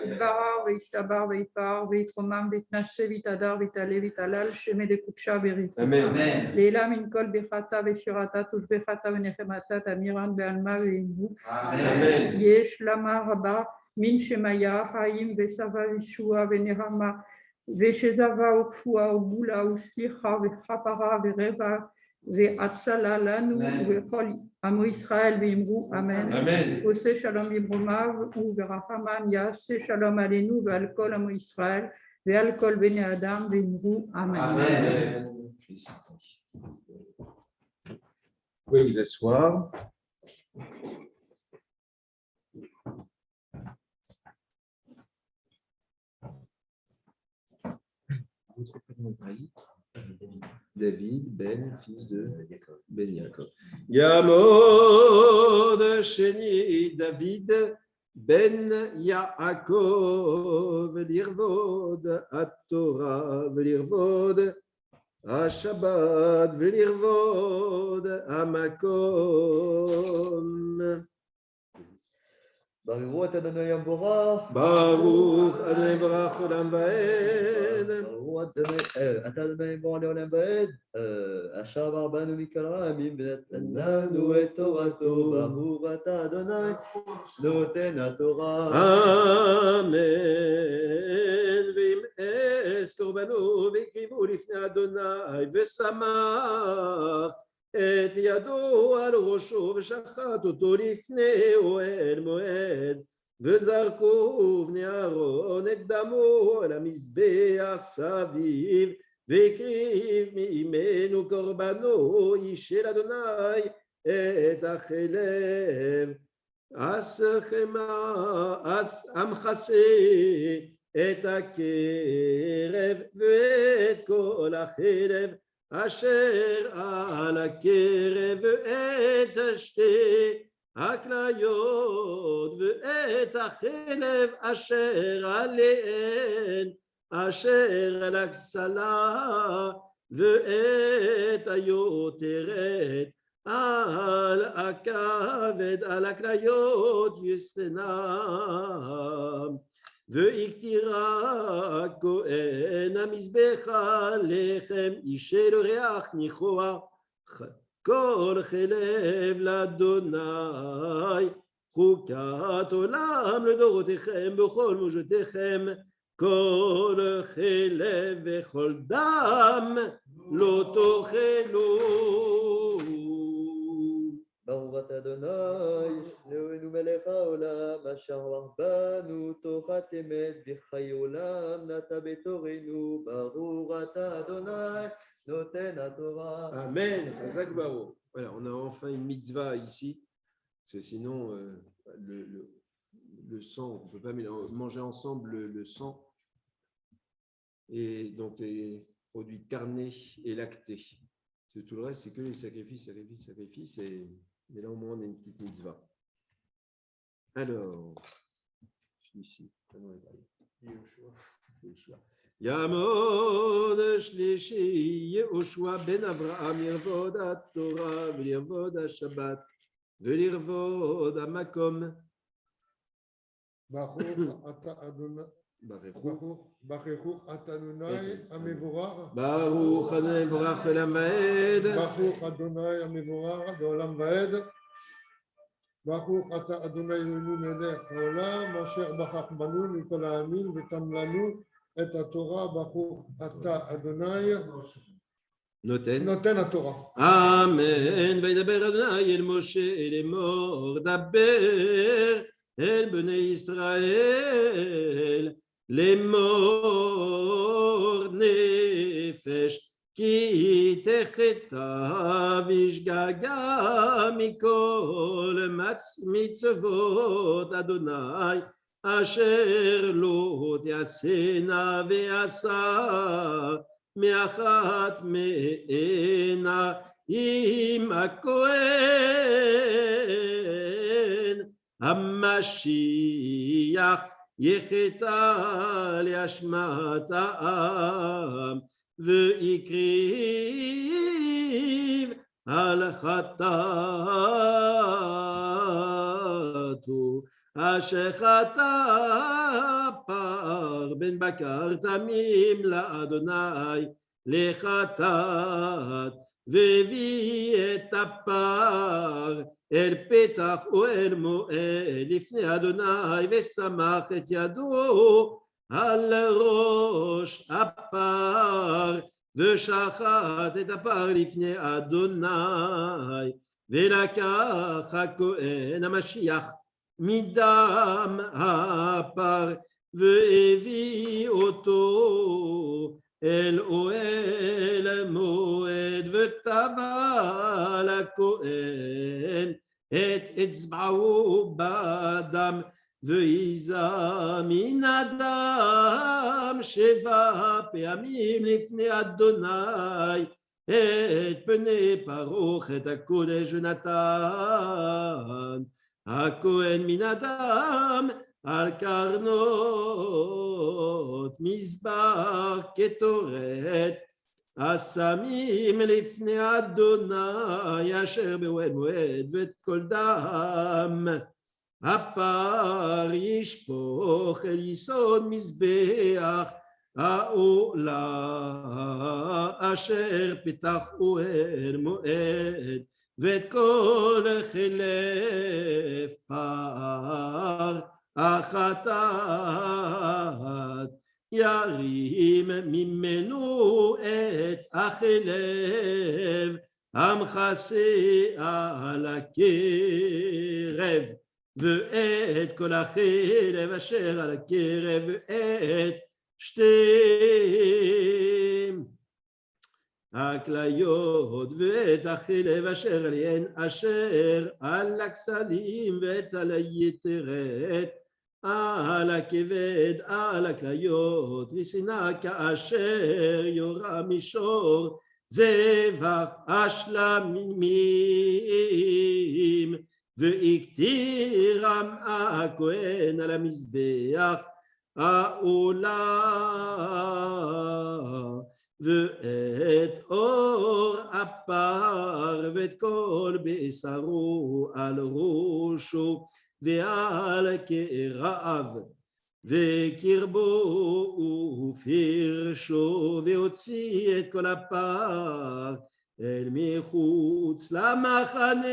יתברר וישתבר ויפאר ויתרומם ויתנשא ויתהדר ויתעלה ויתהלל שמי דקודשה בריחו. Amen. לעילה מן כל ברכתה ושירתה תושבחתה ונחמתה תמירן בעלמא ואמרו. Amen. יש למה רבה מן שמיה חיים וסבה וישועה ונחמה ושזבה וקפואה וגבולה וסליחה וכפרה ורבע והצלה לנו וכל עמו ישראל ואמרו אמן. Amen. עושה שלום במרומיו וברחמן יעשה שלום עלינו ועל כל עמו ישראל ועל כל בני אדם ואמרו אמן. Amen. Vous pouvez vous asseoir. Votre prénom hébraïque? David, Ben, fils de Ben Yaakov. Yamod Sheni David, Ben Yaakov, Lirvod, Torah, Lirvod, Shabbat, Lirvod, Makom. Baruch Adonai Yamborah. Baruch Adonai Barach Olam Vaed. Baruch Adonai Yamborah Olam Vaed. Asher barbanu mikol ha'amim v'natan lanu et torato. Baruch Ata Adonai noten haTorah. Amen. V'im es korbano v'ikrivu lifnei Adonai v'samach et yado al rosho v'shachat oto lifnei oel moed וזרקו בני אהרון את דמו על המזבח סביב והקריב ממנו קורבנו אישל אדוני את החלב המכסה את הקרב ואת כל החלב אשר על הקרב ואת שתי הכליות ואת החלב אשר עליהן אשר על הכסלה ואת היותרת על הכבד על הכליות יסנם והקטירה הכהן המזבח לחם אישל ריח ניחוח כל חלב לאדוני חוקת עולם לדורותיכם בכל מושבותיכם כל חלב וכל דם לא תאכלו. ברוך אתה אדוני אלוהינו מלך העולם אשר ערך בנו תורת אמת בחיי עולם נטע בתורנו ברוך אתה אדוני נותן התורה. Amen. Chazak Baruch. Voilà, on a enfin une mitzvah ici, parce que sinon le sang, on ne peut pas manger ensemble le sang et donc les produits carnés et lactés. Tout le reste, c'est que les sacrifices. Mais là, au moins, on a une petite mitzvah. Alors, je suis ici. Yamod Shlishi Yehoshua ben Avraham Yirvod HaTorah V'Yirvod HaShabbat V'Yirvod HaMakom. Baruch Ata Adonai. Baruch Ata Adonai Amevorach. Baruch Adonai Vorach Olam Vaed. Baruch Adonai Amevorach Olam Vaed. Baruch Ata Adonai Eloheinu melech haolam asher bachach banu mikol ha'amim v'tam lanu et haTorah. Baruch Ata Adonai Noten haTorah. Amen. Vaydaber Adonai el Moshe lemor daber el bnei Israël lemor nefesh ki techeta vishgaga mikol mitzvot Adonai asher lo tiasena ve'asa me'achat me'ena im hakohen HaMashiach yecheta le'ashmat ha'am ve'ikriv al chatatu asher chata par ben bakar tamim la'adonai lechatat והביא את הפר אל פתח אוהל מועד לפני אדוני ושמח את ידו על ראש הפר ושחט את הפר לפני אדוני, ולקח הכהן המשיח מדם הפר, והביא אותו אל אוהל מועד, וטבל הכהן את אצבעו בדם, והיזה מן הדם 7 פעמים לפני אדוני, את פני פרוך את הקודש ונתן הכהן מן הדם על קרנות מזבח קטורת, השמים לפני אדוני אשר באוהל מועד, ואת כל דם הפר ישפוך אל יסוד מזבח העולה אשר פתח אוהל מועד, ואת כל חלף פר החטאת ירים ממנו את החלב המכסה על הקרב, ואת כל החלב אשר על הקרב, ואת שתיהם הכליות, ואת החלב אשר עליהן אשר על הכסלים, ואת על היתרת על הכבד על הכליות, ושנאה כאשר יורה מישור זבח השלמים, והקטירם הכהן על המזבח העולה, ואת אור הפר ואת כל בשרו על ראשו ועל קרעיו, וקרבו ופרשו, והוציא את כל הפר אל מחוץ למחנה,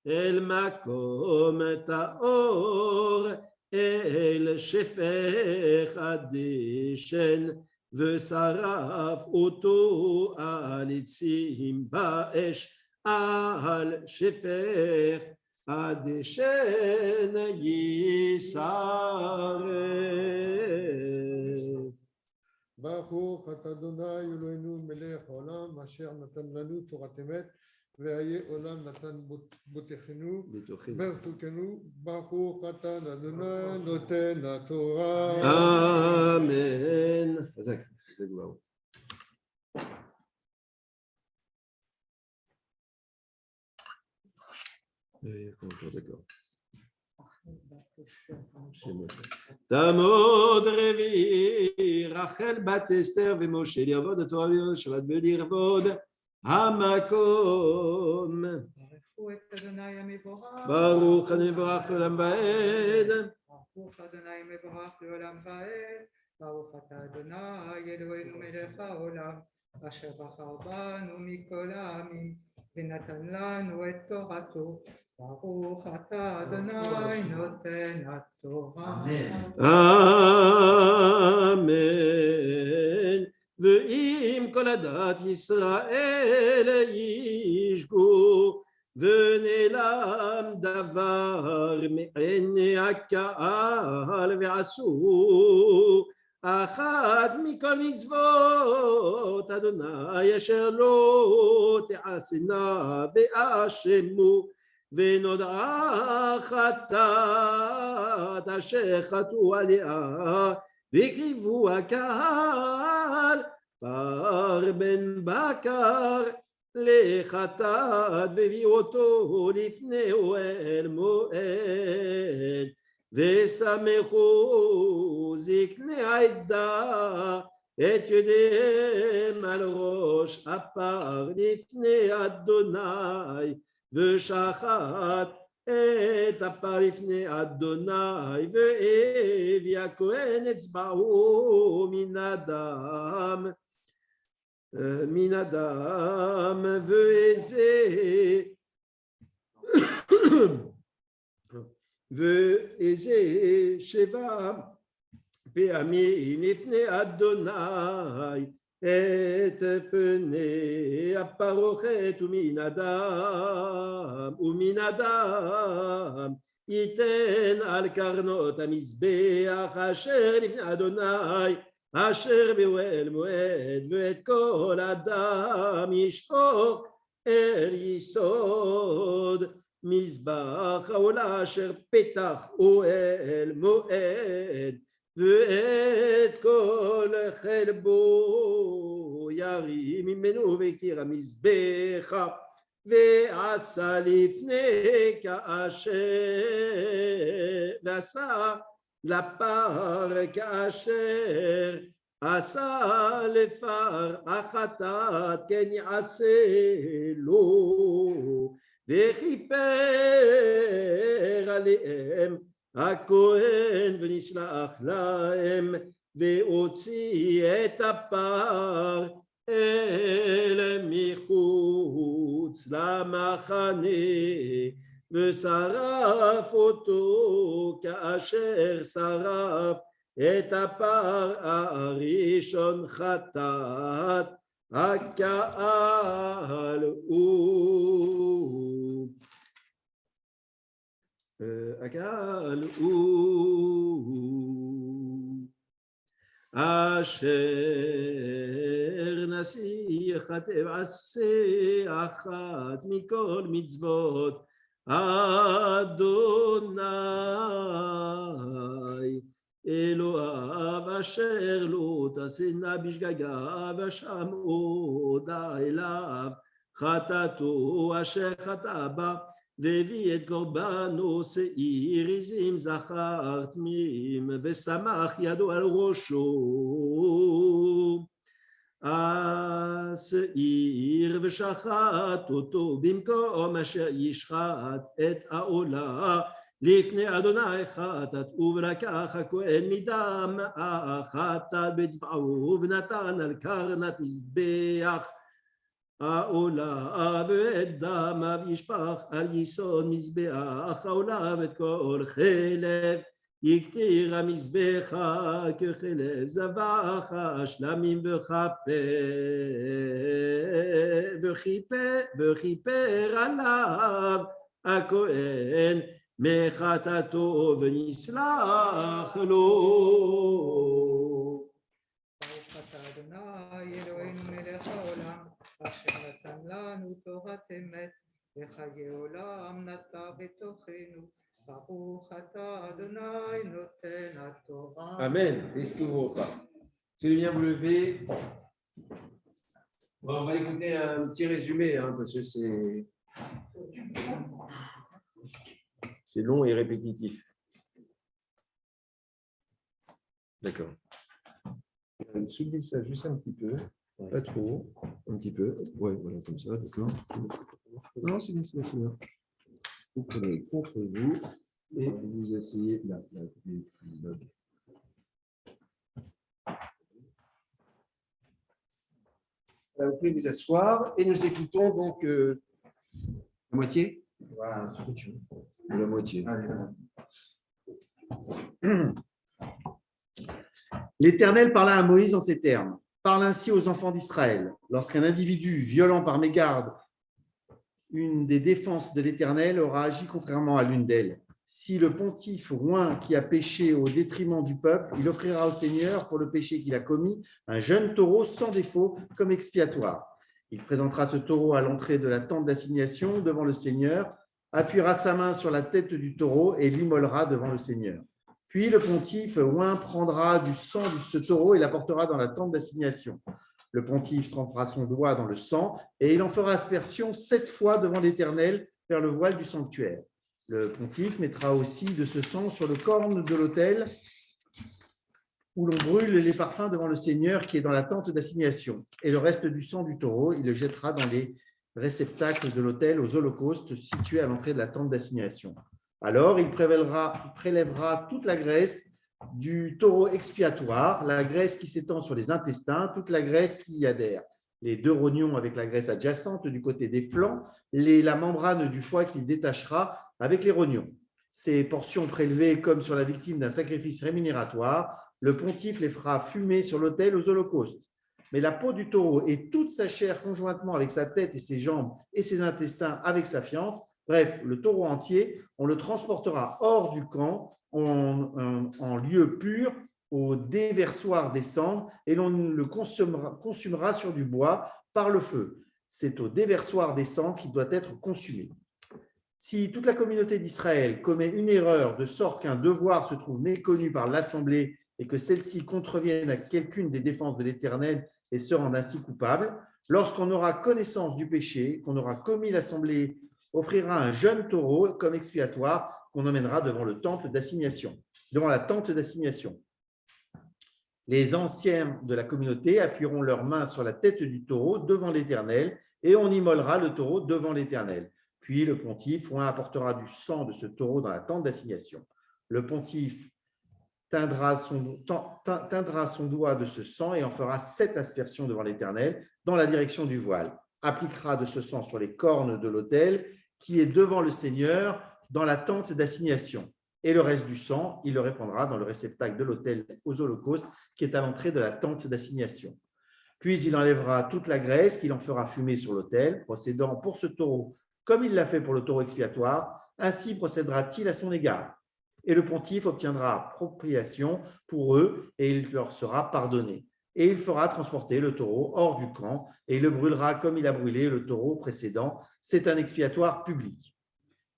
אל מקום טהור, אל שפך הדשן, ושרף אותו על עצים באש, על שפך הדשן יישרף. ברוך אתה אדוני אלוהינו מלך העולם, אשר נתן לנו תורת אמת, והיה עולם נתן בוטחנו ברתוקנו. ברוך אתה אדוני נותן התורה. אמן. חזק, חזק כבר. תעמוד רביעי, רחל בת אסתר ומשה לרבוד התורה שבת ולרבוד המקום. ברכו את אדוני המבורך. ברוך הנברך לעולם ועד. ברוך אדוני מבורך לעולם ועד. ברוך אתה אדוני אלוהינו מלך העולם, אשר בחר בנו מכל העמים ונתן לנו את תורתו. ברוך אתה אדוני נותן התורה. אמן. ואם כל עדת ישראל ישגו, ונעלם דבר מעיני הקהל, ועשו אחת מכל מצוות אדוני אשר לא תעשנה, ואשמו ונודעה חטאת אשר חטאו עליה, והקריבו הקהל פר בן בקר לחטאת, והביאו אותו לפני אוהל מועד, ושמחו זקני העדה את ידיהם על ראש הפר לפני אדוני, ושחט את הפר לפני אדוני, והביא הכהן אצבעו מן הדם, ואיזה 7 פעמים לפני אדוני את פני הפרוכת ומן אדם ייתן על קרנות המזבח אשר לפני אדוני אשר באוהל מועד ואת כל אדם ישפוך אל יסוד מזבח העולה אשר פתח אוהל מועד ואת כל חלבו ירים ממנו ויקיר המזבח ועשה לפני כאשר ועשה לפר כאשר עשה לפר החטאת כן יעשה לו וכיפר עליהם הכהן ונסלח להם והוציא את הפר אל מחוץ למחנה ושרף אותו כאשר שרף את הפר הראשון חטאת הקהל אשר נסיך תעשה אחת מכל מצוות אדוני אלוהיו אשר לא תעשנה בשגגה ושמעודה אליו חטאתו אשר חטא בה והביא את קורבנו שעיר עזים זכר תמים ושמח ידו על ראשו השעיר ושחט אותו במקום אשר ישחט את העולה לפני אדוני חטאתו ולקח הכהן מדם החטאת באצבעו ונתן על קרנת מזבח העולה ואת דמיו ישפך על יסוד מזבח העולה ואת כל חלב יקטיר המזבח כחלב זבח השלמים וכיפר עליו הכהן מחטאתו ונסלח לו. ברוך אתה אדוני אלוהינו מלך העולם אשר נתן לנו תורת אמת וחיי עולם נטע בתוכנו. ברוך אתה אדוני נותן התורה. Amen. Est-ce que vous repart? Si vous voulez bien vous lever, on va écouter un petit résumé parce que c'est long et répétitif. D'accord. Soulevez ça juste un petit peu, pas trop, un petit peu. Ouais, voilà, comme ça, d'accord. Non, c'est bien, c'est bien, c'est bien. Vous prenez contre vous et vous essayez là. Vous pouvez vous asseoir et nous écoutons donc la moitié. Voilà, ce que tu veux. La moitié. L'Éternel parla à Moïse en ces termes. Parle ainsi aux enfants d'Israël. Lorsqu'un individu violant par mégarde une des défenses de l'Éternel aura agi contrairement à l'une d'elles, si le pontife roi qui a péché au détriment du peuple, il offrira au Seigneur pour le péché qu'il a commis un jeune taureau sans défaut comme expiatoire. Il présentera ce taureau à l'entrée de la tente d'assignation devant le Seigneur, appuiera sa main sur la tête du taureau et l'immolera devant le Seigneur. Puis le pontife oint prendra du sang de ce taureau et l'apportera dans la tente d'assignation. Le pontife trempera son doigt dans le sang et il en fera aspersion 7 fois devant l'Éternel vers le voile du sanctuaire. Le pontife mettra aussi de ce sang sur le corne de l'autel où l'on brûle les parfums devant le Seigneur qui est dans la tente d'assignation. Et le reste du sang du taureau, il le jettera dans les réceptacles de l'autel aux holocaustes situés à l'entrée de la tente d'assignation. Alors, il prélèvera toute la graisse du taureau expiatoire, la graisse qui s'étend sur les intestins, toute la graisse qui y adhère, les 2 rognons avec la graisse adjacente du côté des flancs, la membrane du foie qu'il détachera avec les rognons. Ces portions prélevées comme sur la victime d'un sacrifice rémunératoire Le pontife les fera fumer sur l'autel aux holocaustes. Mais la peau du taureau et toute sa chair conjointement avec sa tête et ses jambes et ses intestins avec sa fiente, bref, le taureau entier, on le transportera hors du camp en lieu pur au déversoir des cendres et l'on le consumera sur du bois par le feu. C'est au déversoir des cendres qu'il doit être consumé. Si toute la communauté d'Israël commet une erreur de sorte qu'un devoir se trouve méconnu par l'Assemblée et que celle-ci contrevienne à quelqu'une des défenses de l'Éternel et se rende ainsi coupable, lorsqu'on aura connaissance du péché, qu'on aura commis, l'Assemblée offrira un jeune taureau comme expiatoire qu'on emmènera devant le temple d'assignation, devant la tente d'assignation. Les anciens de la communauté appuieront leurs mains sur la tête du taureau devant l'Éternel et on immolera le taureau devant l'Éternel. Puis le pontife apportera du sang de ce taureau dans la tente d'assignation. Le pontife teindra son doigt de ce sang et en fera 7 aspersions devant l'Éternel dans la direction du voile. Appliquera de ce sang sur les cornes de l'autel qui est devant le Seigneur dans la tente d'assignation. Et le reste du sang, il le répandra dans le réceptacle de l'autel aux holocaustes qui est à l'entrée de la tente d'assignation. Puis il enlèvera toute la graisse qu'il en fera fumer sur l'autel, procédant pour ce taureau comme il l'a fait pour le taureau expiatoire, ainsi procédera-t-il à son égard. Et le pontife obtiendra appropriation pour eux et il leur sera pardonné. Et il fera transporter le taureau hors du camp et il le brûlera comme il a brûlé le taureau précédent. C'est un expiatoire public.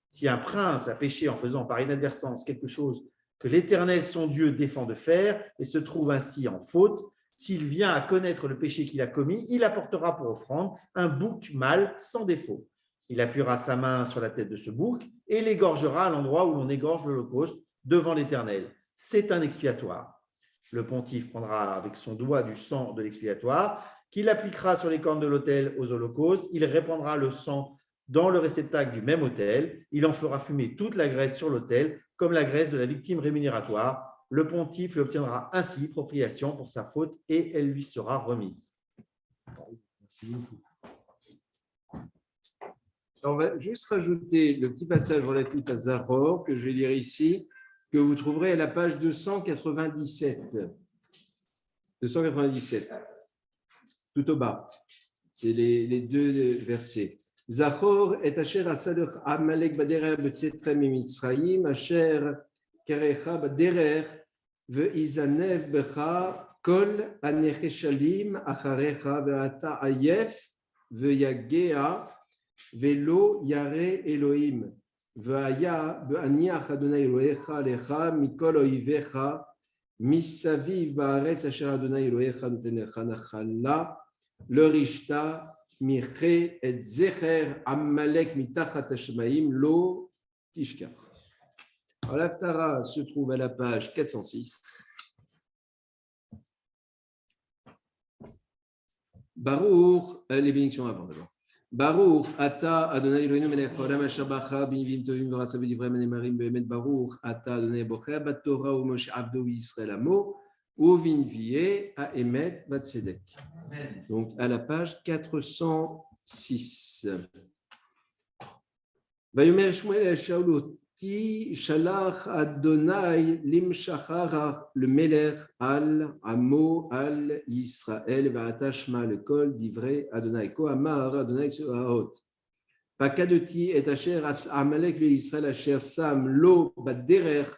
Si un prince a péché en faisant par inadvertance quelque chose que l'Éternel son Dieu défend de faire et se trouve ainsi en faute, s'il vient à connaître le péché qu'il a commis, il apportera pour offrande un bouc mâle sans défaut. Il appuiera sa main sur la tête de ce bouc et l'égorgera à l'endroit où l'on égorge l'Holocauste devant l'Éternel. C'est un expiatoire. Le pontife prendra avec son doigt du sang de l'expiatoire, qu'il appliquera sur les cornes de l'autel aux holocaustes. Il répandra le sang dans le réceptacle du même autel. Il en fera fumer toute la graisse sur l'autel, comme la graisse de la victime rémunératoire. Le pontife lui obtiendra ainsi propriation pour sa faute et elle lui sera remise. Merci beaucoup. On va juste rajouter le petit passage relatif à Zachor que je vais lire ici, que vous trouverez à la page 297. 297, tout au bas. C'est les deux versets. Zachor et asher asalech Amalek baderer betzetrem mitzrayim asher karecha baderer veizanev becha kol anecheshalim acharecha veata ayef veyagea Velo yare Elohim, ve'aya be'aniach Adonai Elohecha lecha mikol oivecha, misaviv ba'aretz asher Adonai Elohecha noten lecha nachala, le rishta tmiche et zecher Amalek mitachat hashmaim lo tishkach. Alors l'Haftara se trouve à la page 406. Baruch, les bénédictions avant d'abord. Baruch, Ata, Adonai Eloheinu melech haolam asher bacha b'nivim tovim v'rasav v'divrei nemarim be'emet Baruch, Ata Adonai bochea b'Torah u'Moshe avdo v'Yisrael amo u'vinvieh ha'emet v'tzedek. Donc à la page 406. Vayomer Shmuel el Shaul oti shalach Adonai limshachara le melech al amo al Yisrael va'atashma le kol divrei Adonai ko amar Adonai tzoraot pakadoti et asher as Amalek le Yisrael asher sam lo baderech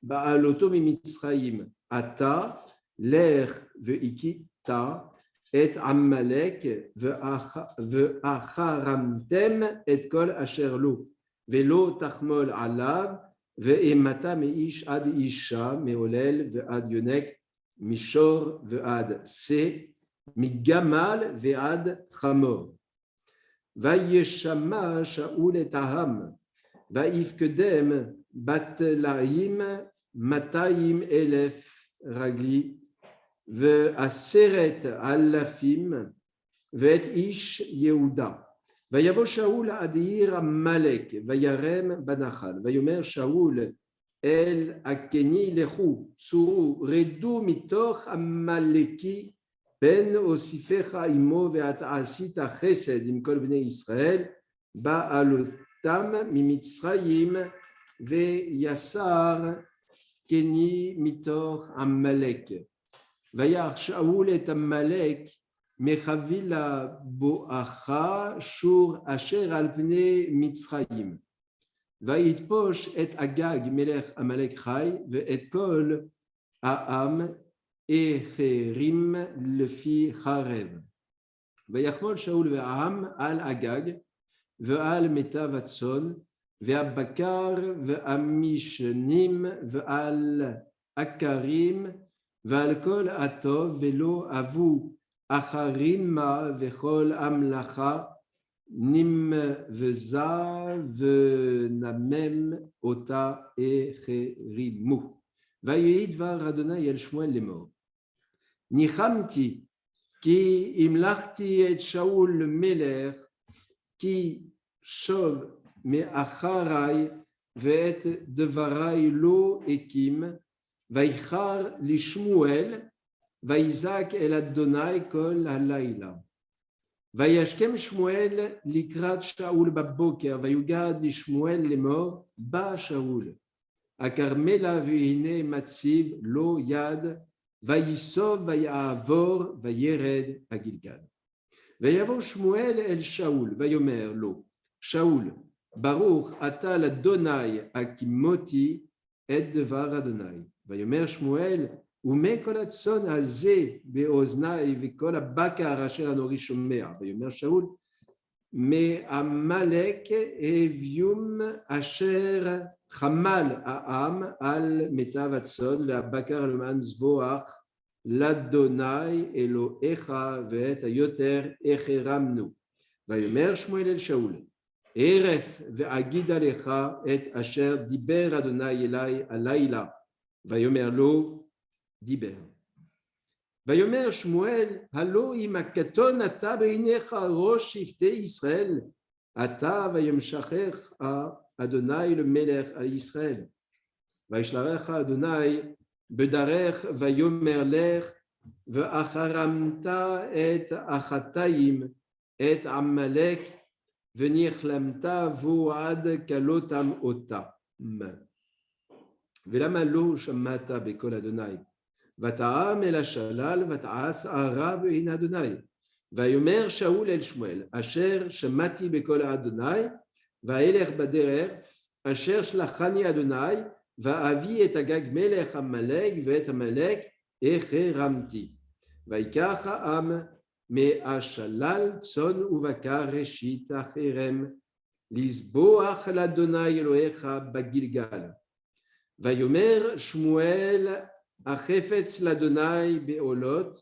ba'aloto mimitzrayim ata ler ve'ikita et Amalek ve'acharamtem et kol asher lo Velo tachmol alav ve'emata meish ad isha meolel ve'ad yonek mishor ve'ad se migamal ve'ad chamor vayeshama shaul et aham va'ifkedem batlaim matayim elef ragli ve'aseret alafim ve'et ish Yehuda Vayavo Shaul adir Amalek, vayarem banachal, vayomer Shaul el akeni lechu, suru redu mitoch Amaleki, ben osifecha imo ve'ata'asita chesed im kol bnei Israel, ba'alotam mimitzrayim ve'yasar keni mitor Amalek. Vayar Shaul et Amalek, mechavila boacha shur asher al pnei Mitzrayim. Vayitposh et Agag melech Amalek chai ve'et kol Aam echerim lefi charev. Vayachmol Shaul ve'Aam al Agag ve'al metavatson ve'abakar ve'amishnim ve'al akarim ve'al kol atov ve'lo avu acharima ve'chol amlacha nim veza venamem ota echerimu. Vayid var Adonai el Shmuel lemor. Nichamti ki imlachti et Shaul meler ki shov me acharai ve'et devarai lo ekim vaychar li Shmuel vayizak el Adonai kol halayla. Vayashkem Shmuel likrat Shaul baboker vayugad li Shmuel lemor ba Shaul. Akarmela v'hine matziv lo yad vayisov vayavor vayered agilgad. Vayavor Shmuel el Shaul vayomer lo Shaul Baruch ata l'Adonai akimoti et devar Adonai. Vayomer Shmuel ume kol hatzon hazeh beoznai v'kol habakar asher anori shomea. Vayomer Shaul me Amalek evium asher Chamal Aam al metavatson ve'abakar leman zvoach l'Adonai Elohecha ve'et hayoter echeramnu. Vayomer Shmuel el Shaul Eref ve'agid alecha et asher diber Adonai elai alayla. Vayomer lo diber. Vayomer Shmuel halo im hakaton ata beinecha rosh shiftei Israel ata vayomshachech Adonai le Melech à Israël. Vaishlarech Adonai bedarech vayomer lech ve'acharamta et achatayim et Amalek v'nichlamta vo'ad kalotam ota. Velama lo shamata bekol Adonai. Vata'am el hashalal vata'as ara be'in Adonai. Vayomer Shaul el Shmuel asher shamati bekol Adonai Vaelech baderer, asher shlachani Adonai, va'avi et Agag melech Amalek, ve'et Amalek echeramti. Vaikach ha'am me'ashalal tzon uvakar reshit acherem, lisboach l'Adonai Elohecha bagilgal. Vayomer Shmuel achefetz l'Adonai be'olot,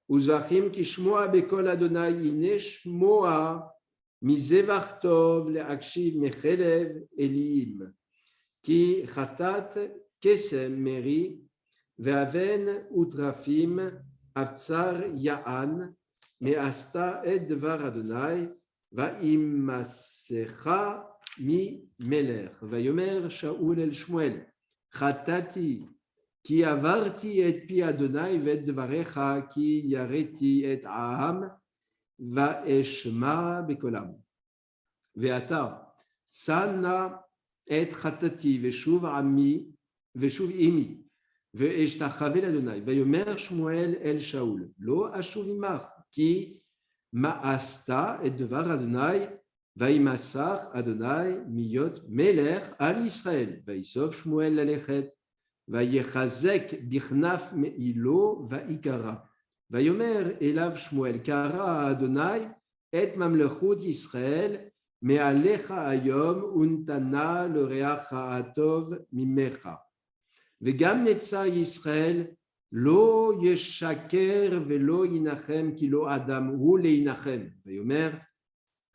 uzvachim kishmoa bekol Adonai ine shmoa Mizevach tov le'akshiv mechelev eliim ki chatat kesem meri ve'aven utrafim avtsar ya'an me'asta et devar Adonai va'imasecha mi meler. Vayomer Shaul el Shmuel chatati ki avarti et pi Adonai ve'et devarecha ki yareti et aham Va'eshma bekolam. Ve'ata sana et chatati ve'shuv ami ve'shuv imi ve'eshtachavel Adonai. Vayomer Shmuel el Shaul lo ashuv imach ki ma'asta et devar Adonai va'imasach Adonai miyot melech al Israël. Va'isov Shmuel lalechet va'yechazek bichnaf me'ilo va'ikara. Vayomer elav Shmuel kara Adonai et mamlechut Israël me'alecha ayom untana le reach ha'atov mimecha. Vegam netza Israël lo yeshaker velo yinachem ki lo adam hu leinachem. Vayomer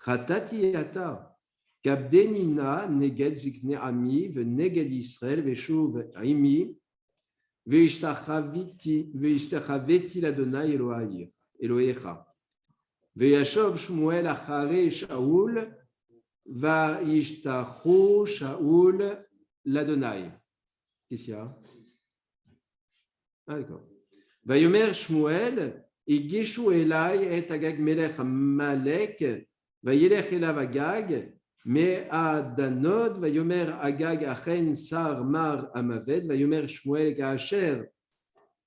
chatati ata kabdenina neged zikne ami veneged Israël veshuv imi Ve'ishtachaveti l'Adonai Elohecha. Ve'yashov Shmuel achare Shaul va'ishtachu Shaul l'Adonai. Qu'est-ce qu'il y a? Ah d'accord. Vayomer Shmuel igishu elai et Agag melech Amalek vayelech elav Agag Me'adanot, vayomer Agag achen sar mar amaved, vayomer Shmuel ka'asher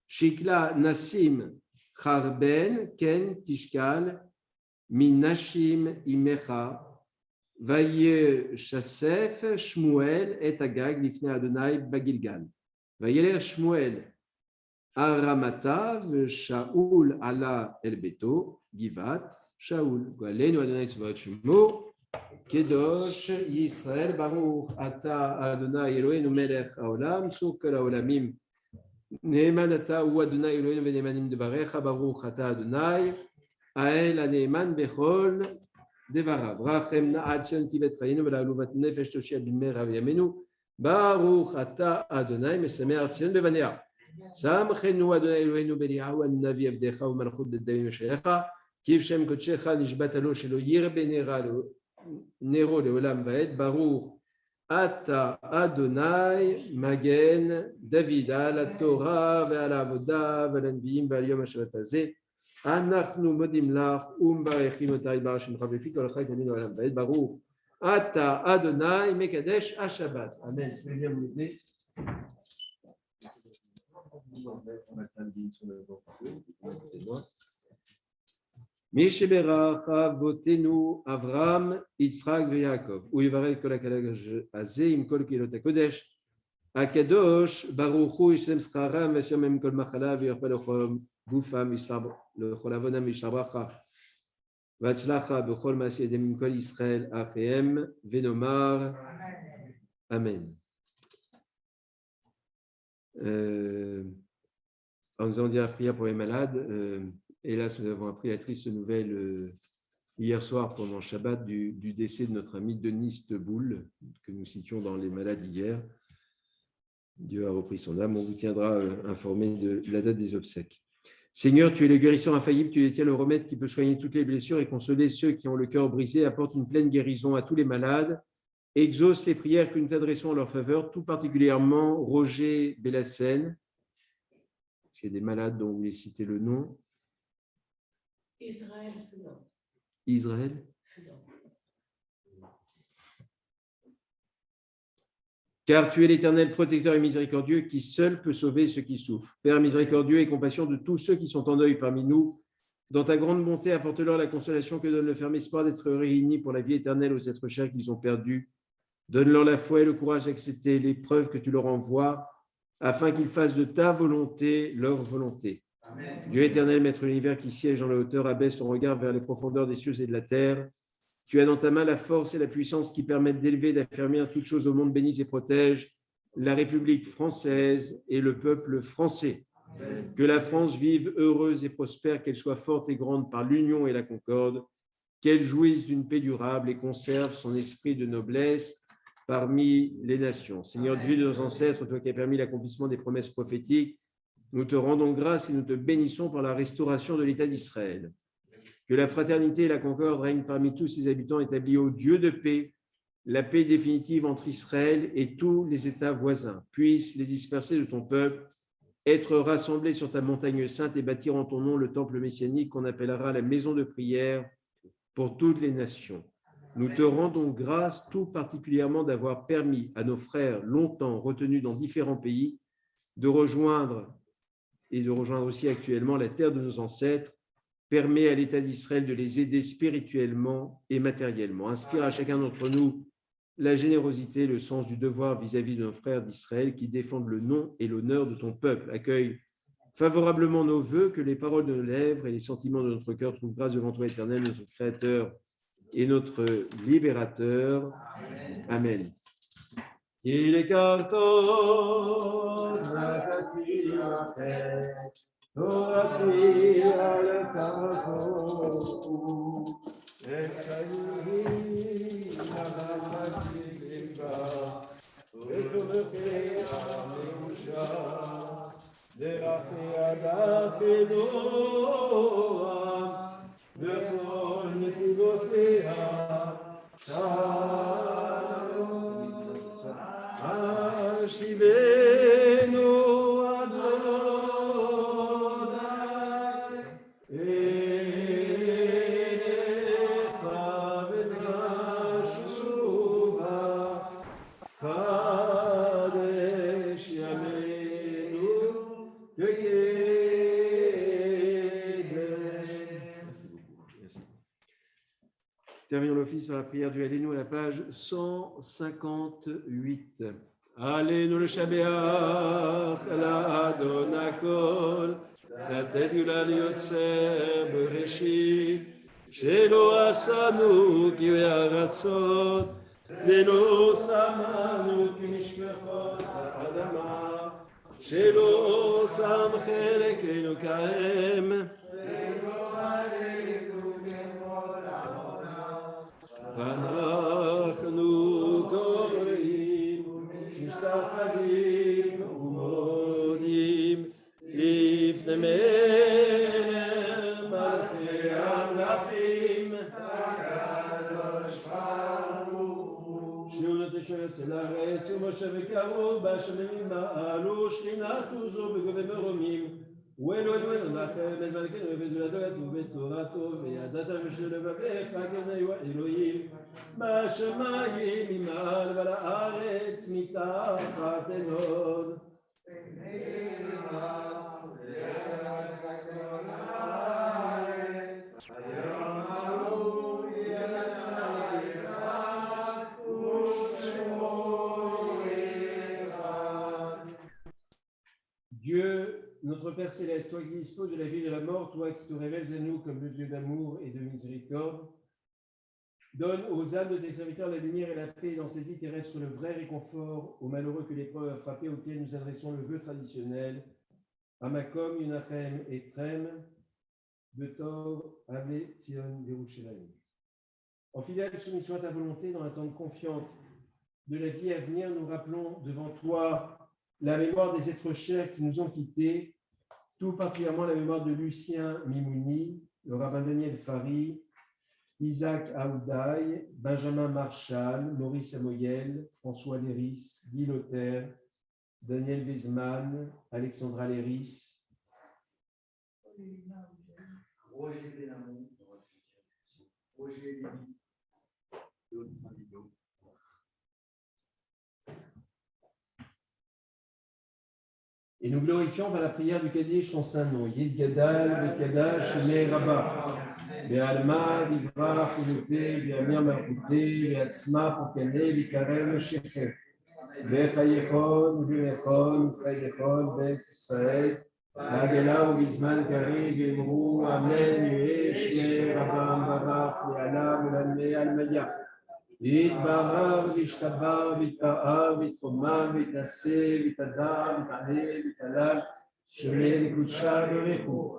shikla nasim charben ken tishkal minashim imecha. Vaye Chasef, Shmuel et Agag, Lifne Adonai, Bagilgal. Vayeler Shmuel, Aramata, Shaoul, Ala, Elbeto, Givat, Shaoul. Galenu Adonai Tzvaot Shemo, Kedosh, Yisrael, Baruch, Ata, Adonai, Eloheinu Melech Haolam, Tzukol Haolamim, Neeman Ata, ou Adonai, Eloheinu Veneemanim de Barecha, Baruch, Ata, Adonai, Ael, Aneeman, Bechol, Devarav, Rachem Na'al Sion Kivet Chayinu V'La'aluvat Nefesh Toshia B'Mer Aviyamenu Baruch Ata Adonai Mesamer Sion Bevanea Samchenu Adonai Eloheinu B'Eliyahu An-Navi Avdecha U'Malchut B'Davim Yeshayecha Kiv Shem Kodshecha Nishbat Alo Shelo Yirbe Nero Leolam Va'ed Baruch Ata Adonai Magen David Ala Torah Ve'ala Avoda Ve'ala Nevi'im Ve'al Yom HaShabbat Hazeh אנחנו מודים לך ומברכים אותך יתברך שמך בפי כל החג ימין העולם ועד ברוך אתה אדוני מקדש השבת. אמן. מי שברך אבותינו אברהם, יצחק ויעקב, הוא יברך כל הכלל הזה עם כל קהילות הקודש. הקדוש ברוך הוא ישלם שכרם וישלם כל מחלה וירפא לכם גופם לכל עוונם וישתבחה והצלחה בכל מעשה ידיהם עם כל ישראל אחיהם ונאמר Amen. Nous allons dire la prière pour les malades. Hélas, nous avons appris la triste nouvelle hier soir pendant Shabbat du décès de notre ami Denis Teboul, que nous citions dans les malades hier. Dieu a repris son âme. On vous tiendra informé de la date des obsèques. Seigneur, tu es le guérisseur infaillible, tu détiens le remède qui peut soigner toutes les blessures et consoler ceux qui ont le cœur brisé, apporte une pleine guérison à tous les malades, exauce les prières que nous t'adressons en leur faveur, tout particulièrement Roger Bellassène. C'est des malades dont vous voulez citer le nom. Israël. Car tu es l'Éternel protecteur et miséricordieux qui seul peut sauver ceux qui souffrent. Père miséricordieux et compassion de tous ceux qui sont en deuil parmi nous, dans ta grande bonté, apporte-leur la consolation que donne le ferme espoir d'être réunis pour la vie éternelle aux êtres chers qu'ils ont perdus. Donne-leur la foi et le courage d'accepter l'épreuve que tu leur envoies, afin qu'ils fassent de ta volonté leur volonté. Amen. Dieu éternel, maître de l'univers qui siège dans la hauteur, abaisse son regard vers les profondeurs des cieux et de la terre. Tu as dans ta main la force et la puissance qui permettent d'élever et d'affermir toutes choses au monde. Bénisse et protège la République française et le peuple français. Amen. Que la France vive heureuse et prospère, qu'elle soit forte et grande par l'union et la concorde, qu'elle jouisse d'une paix durable et conserve son esprit de noblesse parmi les nations. Seigneur Dieu de nos ancêtres, toi qui as permis l'accomplissement des promesses prophétiques, nous te rendons grâce et nous te bénissons pour la restauration de l'État d'Israël. Que la fraternité et la concorde règnent parmi tous ses habitants établis au Dieu de paix, la paix définitive entre Israël et tous les États voisins. Puissent les dispersés de ton peuple être rassemblés sur ta montagne sainte et bâtir en ton nom le temple messianique qu'on appellera la maison de prière pour toutes les nations. Nous te rendons grâce tout particulièrement d'avoir permis à nos frères longtemps retenus dans différents pays de rejoindre aussi actuellement la terre de nos ancêtres. Permet à l'État d'Israël de les aider spirituellement et matériellement. Inspire à chacun d'entre nous la générosité, le sens du devoir vis-à-vis de nos frères d'Israël qui défendent le nom et l'honneur de ton peuple. Accueille favorablement nos vœux, que les paroles de nos lèvres et les sentiments de notre cœur trouvent grâce devant toi, éternel, notre Créateur et notre Libérateur. Amen. Il est Terminons l'office par la prière du Alléluia à la page 158. Alléluia le Shabbat, la Adonakol, la tête de la Liotser, Bereshit, Shelo Asanu, ki Yaratzot, Velo Samanu, ki Mishpechot, Adama, Shelo Sam Chelekenu Kaem, ואנחנו קוראים, משתחווים ומודים לפני מלכי המלכים, הקדוש ברוך הוא, שהוא נטש אל הארץ ומשה וקראו בשמיים מעלו שכינת עוזו בגובה מרומים. ואלוהינו לכם את מלכנו וזולתו ובתורתו וידעתם שלבביך כנאי האלוהים בשמיים ממעל ועל הארץ מתחת עליון. Dieu, notre Père Céleste, toi qui disposes de la vie et de la mort, toi qui te révèles à nous comme le Dieu d'amour et de miséricorde, donne aux âmes de tes serviteurs la lumière et la paix dans cette vie terrestre, le vrai réconfort aux malheureux que l'épreuve a frappé, auxquels nous adressons le vœu traditionnel. Amakom, Yunachem, Etrem, Betor, Ave, Tzion, Yerushalayim. En fidèle soumission à ta volonté, dans l'attente confiante de la vie à venir, nous rappelons devant toi la mémoire des êtres chers qui nous ont quittés, tout particulièrement la mémoire de Lucien Mimouni, le rabbin Daniel Fari, Isaac Aoudaï, Benjamin Marshall, Maurice Amoyel, François Léris, Guy Lother, Daniel Weizmann, Alexandra Léris, Roger Benamou, Roger Lévy. Et nous glorifions par la prière du Kaddish son saint nom, Yid Gadal, Bekadash, Me Rabba, Be'alma, Vivrach, Uloté, Be'amir Marputé, Be'atzma, Pokane, Be'karem, Shechem, Be'chayechon, Be'mechon, Frayechon, Be'et Israël, Be'agela, U'bizman, Kari, Be'emrou, Amen, Yesh, Me Rabba, Barach, Be'alam, Be'alme, Almaya. ויתברר וישתבר ויתפאר ויתרומם ויתנשא ויתהדר ויתענה ויתהלל שמי לקודשה ברכו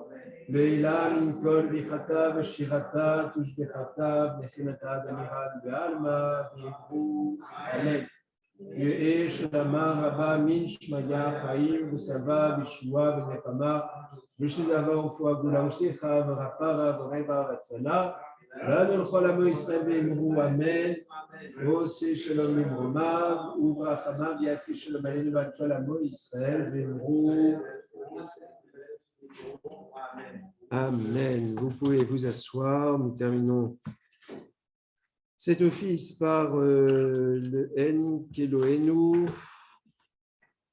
ואילן עם כל ברכתה ושירתה תושבחתה ונחמתה דמירן בעלמא ויבחו אמן. יהא שלמה רבה מן שמיה חיים ושבע וישועה ונחמה ושדבר ורפואה גדולה ושמחה ורפא ורבע והצלה לנו לכל עמו ישראל ואמרו אמן. ועושה שלום ממרומיו וברחמיו יעשה שלום עלינו ועל כל עמו ישראל ואמרו Amen. Vous pouvez vous asseoir. Nous terminons cet office par le En Keloenu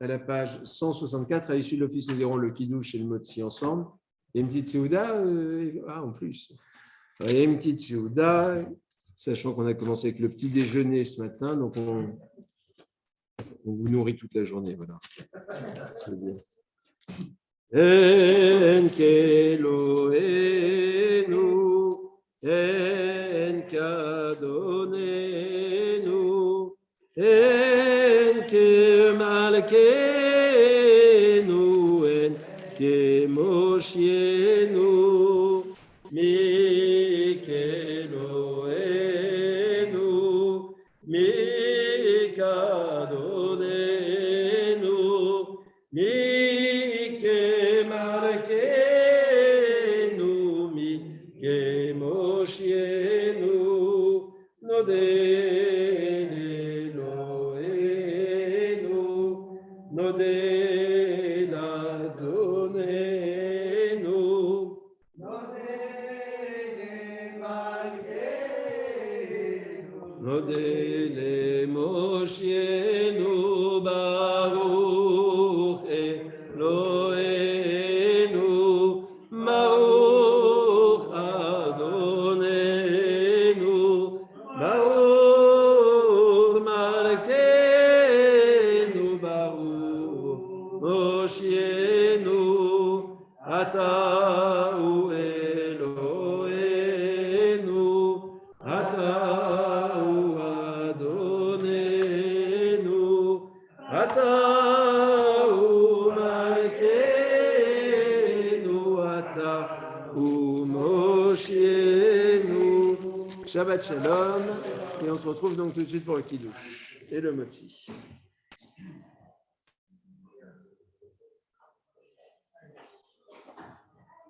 à la page 164. À l'issue de l'office, nous dirons le Kiddush et le Motzi ensemble. Et une petite Séouda, en plus. Et une petite Séouda, sachant qu'on a commencé avec le petit déjeuner ce matin, donc on vous nourrit toute la journée. Voilà. C'est bien. En Keloenu, en Kadonenu, en Kemalkenu, en Kemoshienu, Mikeloenu, Mikadonenu, Mikemalkenu, Mikemoshienu, Noden Eloheinu, Noden Adonenu, Noden Moshienu, Baruch Eloheinu, Baruch Adonenu, Ata hu Eloheinu, Ata hu Adonenu, Ata hu Malkeinu, Ata hu Moshienu. Shabbat Shalom. Et on se retrouve donc tout de suite pour le Kiddush et le Motzi.